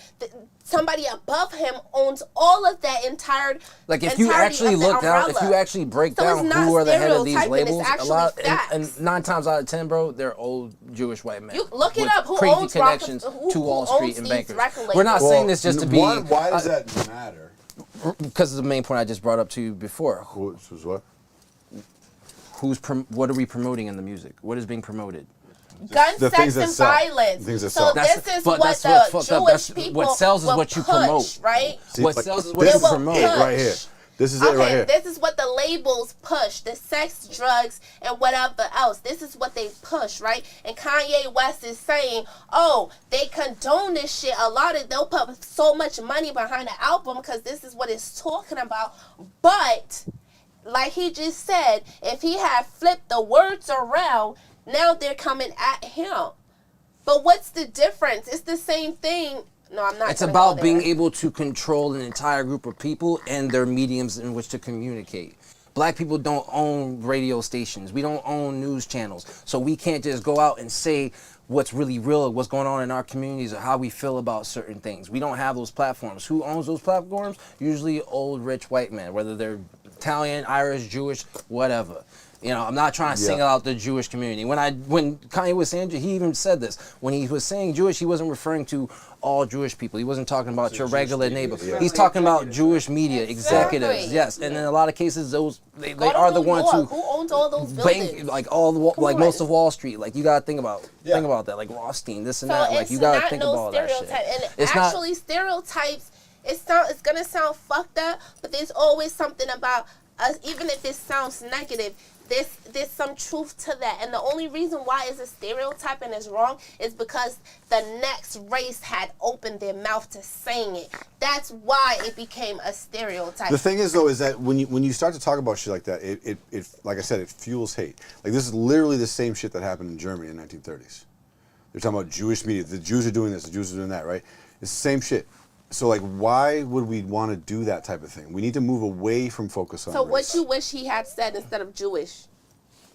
Somebody above him owns all of that entire. Like if you entirety actually of the look down, if umbrella. you actually break So down it's not who are the head of these stereotyping, it's labels, a actually lot, facts. and 9 times out of 10, bro, they're old Jewish white men. You look it with up. Who crazy owns connections who to Wall owns Street and these bankers. record We're not labels? saying this just to be. Why does that matter? Because of the main point I just brought up to you before. Which was what? What are we promoting in the music? What is being promoted? gun, The sex, things that and sell. violence. Things that so sell. this is but what that's the what's fucked up. Jewish That's- people what sells is will what you push, promote. right? See, What like, sells is this what you is promote. it right here. This is it right here. This is what the labels push, the sex, drugs, and whatever else. This is what they push, right? And Kanye West is saying, oh, they condone this shit. They'll put so much money behind the album because this is what it's talking about. But, like he just said, if he had flipped the words around, now they're coming at him. But what's the difference? It's the same thing. No, I'm not. It's gonna about go being there. able to control an entire group of people and their mediums in which to communicate. Black people don't own radio stations. We don't own news channels. So we can't just go out and say what's really real, what's going on in our communities, or how we feel about certain things. We don't have those platforms. Who owns those platforms? Usually old, rich white men, whether they're Italian, Irish, Jewish, whatever. You know, I'm not trying to single out the Jewish community. When Kanye was saying, he even said this. When he was saying Jewish, he wasn't referring to all Jewish people. He wasn't talking about your regular neighbor. He's talking about Jewish media executives. Yes, and in a lot of cases, they Go to are the New ones York. Who owns all those buildings? like most on. of Wall Street. Like you gotta think about that. Like Rothstein, this and So that. Like it's you gotta not think no about all that shit. stereotype. And It's actually, stereotypes. It's gonna sound fucked up, but there's always something about us. Even if it sounds negative, there's some truth to that. And the only reason why it's a stereotype and it's wrong is because the next race had opened their mouth to saying it. That's why it became a stereotype. The thing is, though, is that when you start to talk about shit like that, it like I said, it fuels hate. Like this is literally the same shit that happened in Germany in the 1930s. They're talking about Jewish media. The Jews are doing this. The Jews are doing that. Right? It's the same shit. So like, why would we want to do that type of thing? We need to move away from focus on. So race. what you wish he had said instead of Jewish?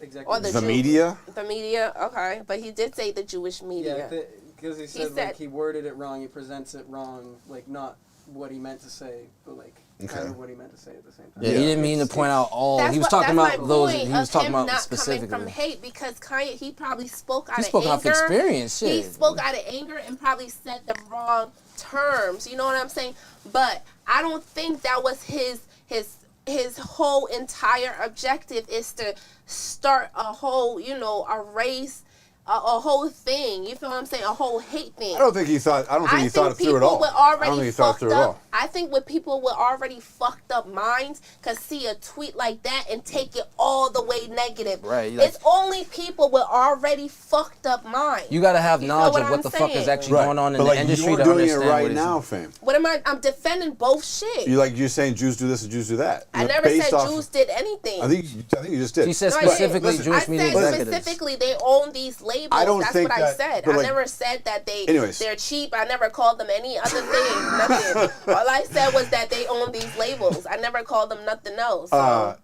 Exactly. Or The Jew- media? The media, okay. But he did say the Jewish media. Yeah, because he said like he worded it wrong. He presents it wrong, like not what he meant to say, but like kind of what he meant to say at the same time. Yeah, he didn't mean to point out all. That's He was what- talking that's about my those. point He was of talking him about not specifically. coming from hate because Kanye, he probably spoke out He of spoke anger. off experience, He shit. spoke out of anger and probably said the wrong terms. You know what I'm saying? But I don't think that was his whole entire objective is to start a whole, a race, a whole thing. You feel what I'm saying? A whole hate thing. I don't think he thought. I don't think he thought it through at all. I don't think he thought it through at all. I think with people with already fucked up minds could see a tweet like that and take it all the way negative. Right, like- It's only people with already fucked up minds. You gotta have You feel knowledge what of what I'm the fuck is saying? actually Right. going on in But the like industry you're to doing it understand right what it is. now, fam. What am I? I'm defending both shit. You're saying Jews do this and Jews do that. I You're never based said off- Jews did anything. I think you just did. She said No, I didn't. specifically Listen, Jewish I media said executives. specifically they own these labels. I don't That's think what I that- said. but I like- never said that Anyways. they're cheap. I never called them any other thing. Nothing. All I said was that they own these labels. I never called them nothing else. So.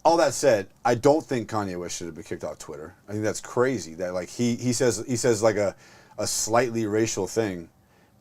All that said, I don't think Kanye West should have been kicked off Twitter. I think that's crazy. That like he says like a slightly racial thing,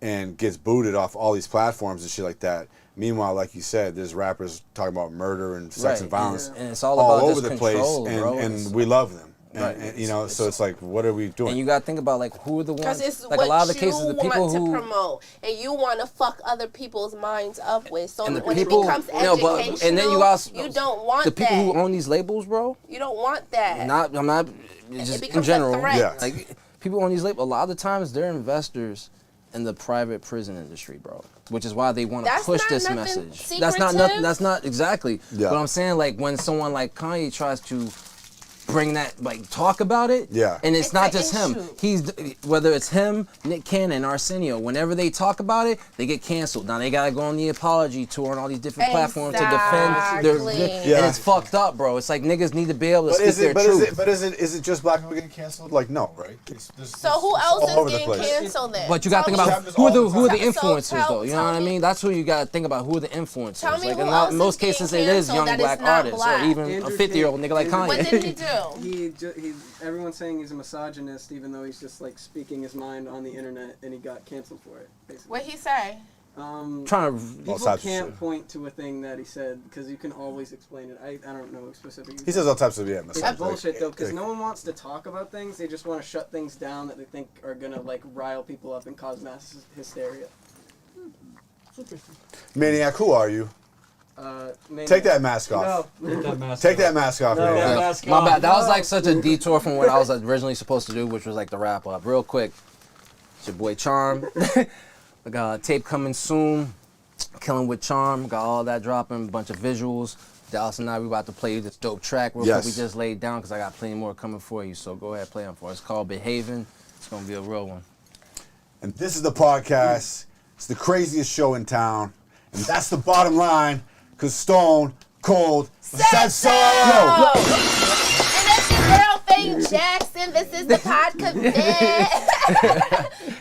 and gets booted off all these platforms and shit like that. Meanwhile, like you said, there's rappers talking about murder and sex Right, and violence and it's all about over just the place, control, bro. and It's- we love them. And, Right. and so it's like, what are we doing? And you gotta think about like who are the Because ones. it's Like what a lot of the you cases, the people want to who promote, and you want to fuck other people's minds up with. So and the when people, it becomes no, educational, but and then you also you don't want the people that. who own these labels, bro. You don't want that. I'm not just in becomes a general. threat. Yeah. Like people on these labels, a lot of the times they're investors in the private prison industry, bro. Which is why they want to That's push not this nothing message. That's not nothing. secretive. That's not exactly. Yeah. But I'm saying like when someone like Kanye tries to bring that, like talk about it. Yeah. And it's It's not an just him. issue. He's whether it's him, Nick Cannon, Arsenio. Whenever they talk about it, they get canceled. Now they gotta go on the apology tour and all these different platforms to defend their. Exactly. And it's fucked up, bro. It's like niggas need to be able to speak their truth. Is it just black people getting canceled? Like no, right? So who else is getting canceled then? But you gotta think Tell about me- who are the So influencers though. You know what I mean? That's who you gotta think about. Who are the influencers? Tell me Like who in else most is getting cases, it is canceled young that is black not artists black? or even Andrew a 50-year-old nigga like Tate. Kanye. What did he do? Everyone's saying he's a misogynist, even though he's just like speaking his mind on the internet, and he got canceled for it. Basically, What he say? Trying to people types of can't shit. point to a thing that he said because you can always explain it. I don't know specifically. He says all types of It's like, bullshit though, because like- no one wants to talk about things. They just want to shut things down that they think are gonna like rile people up and cause mass hysteria. Maniac, who are you? Take that mask off. Take that mask Take off. that mask off. No. right That now. mask My off. bad. That was like such a detour from what I was originally supposed to do, which was like the wrap up. Real quick, it's your boy Charm. We got tape coming soon. Killing with Charm. Got all that dropping. Bunch of visuals. Dallas and I, we about to play this dope track real quick. We just laid down because I got plenty more coming for you. So go ahead, play them for us. It's called Behaving. It's gonna be a real one. And this is the podcast. It's the craziest show in town. And that's the bottom line, because Stone Cold said so. And that's your girl, Faye Jackson. This is the Podcvst.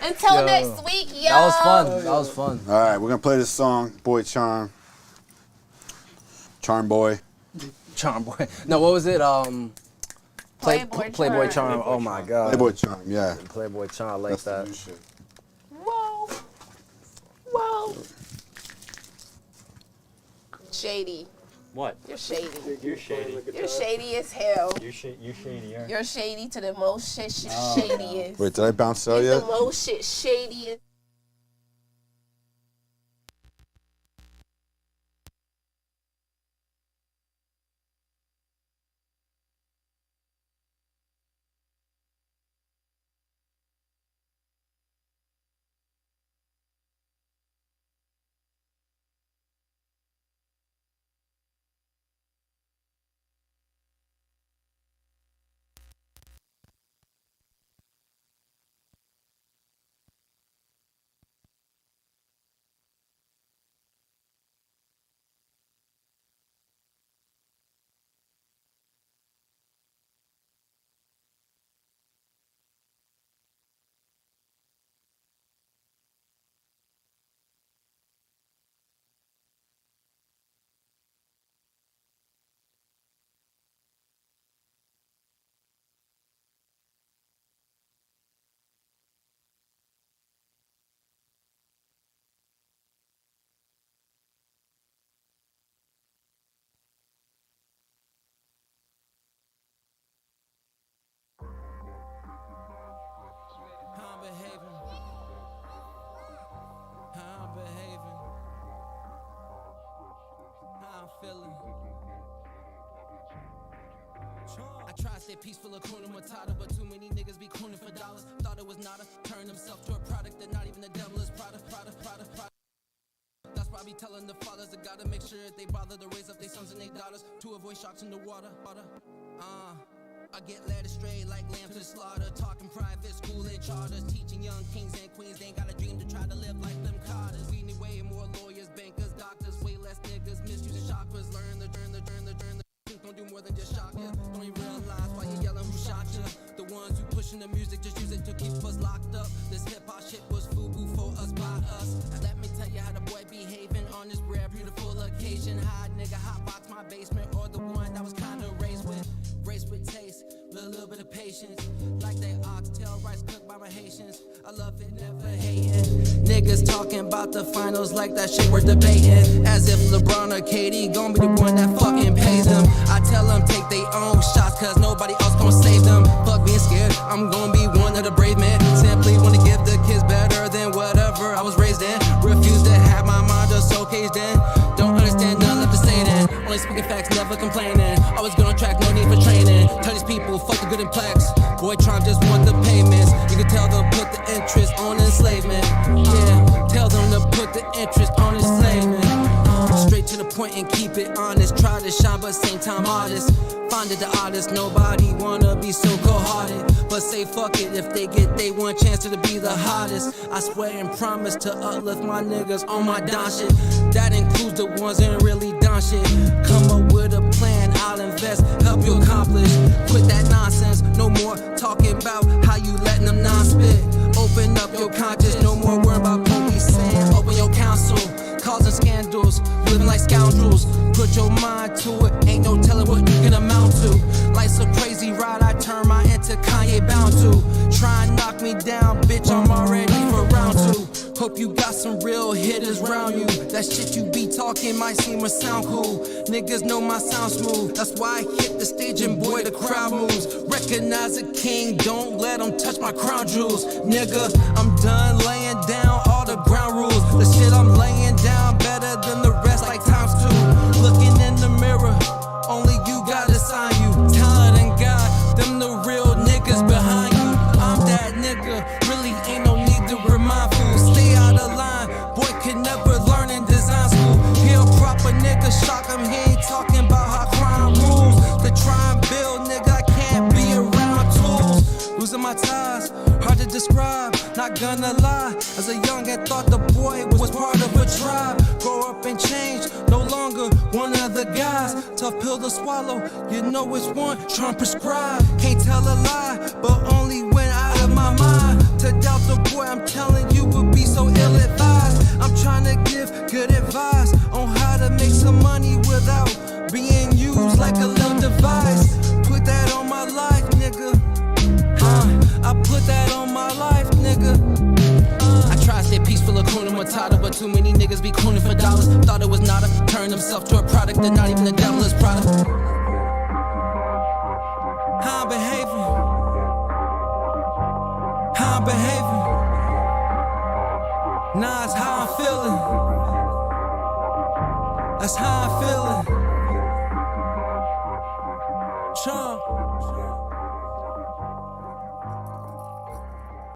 Until Yo. next week, yo. That was fun. That was fun. All right, we're going to play this song, Boy Charm. Charm Boy. Charm Boy. No, what was it? Playboy Charm. Oh my God. Playboy Charm, yeah. Playboy Charm. I like That's the that. new shit. Whoa. Whoa. Shady. What? You're shady. You're shady. You're shady as hell. You're shadier. You're shady to the most shadiest. Wait, did I bounce out You're yet? the most shadiest. How I'm behaving. How I'm behaving. How I'm feeling. I try to stay peaceful, Hakuna Matata, but too many niggas be cooning for dollars. Thought it was nada, turned himself to a product that not even the devil is Prada. That's why I be telling the fathers that gotta make sure that they bother to raise up their sons and their daughters to avoid shocks in the water. I get led astray like lambs to the slaughter. Talking private school and charters. Teaching young kings and queens. They ain't got a dream to try to live like them Carters. We need way more lawyers, bankers, doctors. Way less niggas misusing chakras. Learn the truth don't do more than just shock ya. Don't even realize why you yelling who shot ya. The ones who pushing the music just use it to keep us locked up. This hip-hop shit was FUBU for us, by us. Let me tell you how the boy behaving on this rare, beautiful occasion. Hot nigga, hot box my basement. Or the one that was kinda raised with taste, with a little bit of patience. Like they oxtail rice cooked by my Haitians. I love it, never hating. Niggas talking about the finals like that shit we're debating. As if LeBron or KD gon' be the one that fucking pays them. I tell them take their own shots cause nobody else gon' save them. Fuck being scared, I'm gon' be one of the brave men. Simply wanna give the kids better than whatever I was raised in. Refuse to have my mind just so caged in. Don't understand none left to say then. Only speaking facts, never complaining. Always good on track, no need for training. Tell these people, fuck the good and plex. Boy, Trump just want the payments. You can tell them put the interest on enslavement. Yeah, tell them to put the interest on enslavement. Straight to the point and keep it honest. Try to shine, but same time honest. Find it the oddest. Nobody wanna be so cold-hearted, but say fuck it if they get they one chance to be the hottest. I swear and promise to uplift my niggas on my don shit. That includes the ones that ain't really don shit. Come up with a plan, I'll invest, help you accomplish. Quit that nonsense, no more talking about how you letting them non-spit. Open up your conscience, no more worry about police saying. Open your counsel, causing scandals, living like scoundrels. Put your mind to it, ain't no telling what you can amount to. Life's a crazy ride, I turn my into Kanye bound to. Try and knock me down, bitch, I'm already for round two. Hope you got some real hitters round you. That shit you be talking might seem or sound cool. Niggas know my sound smooth, that's why I hit the stage and boy the crowd moves. Recognize a king, don't let them touch my crown jewels. Nigga, I'm done laying down all the ground rules. The shit I'm laying down better than the rest like times two. not gonna lie. As a youngin', thought the boy was part of a tribe. Grow up and change, no longer one of the guys. Tough pill to swallow, you know which one, trying to prescribe. Can't tell a lie, but only when out of my mind. To doubt the boy, I'm telling you, would be so ill-advised. I'm trying to give good advice on how to make some money without being used like a little device. Put that on my life, nigga. I put that on my life, nigga. I try to stay peaceful, a crooner matata, but too many niggas be crooning for dollars. Thought it was nada, turned himself to a product that not even the devil is proud of. How I'm behaving, how I'm behaving. Nah, it's how I'm feeling. That's how I'm feeling.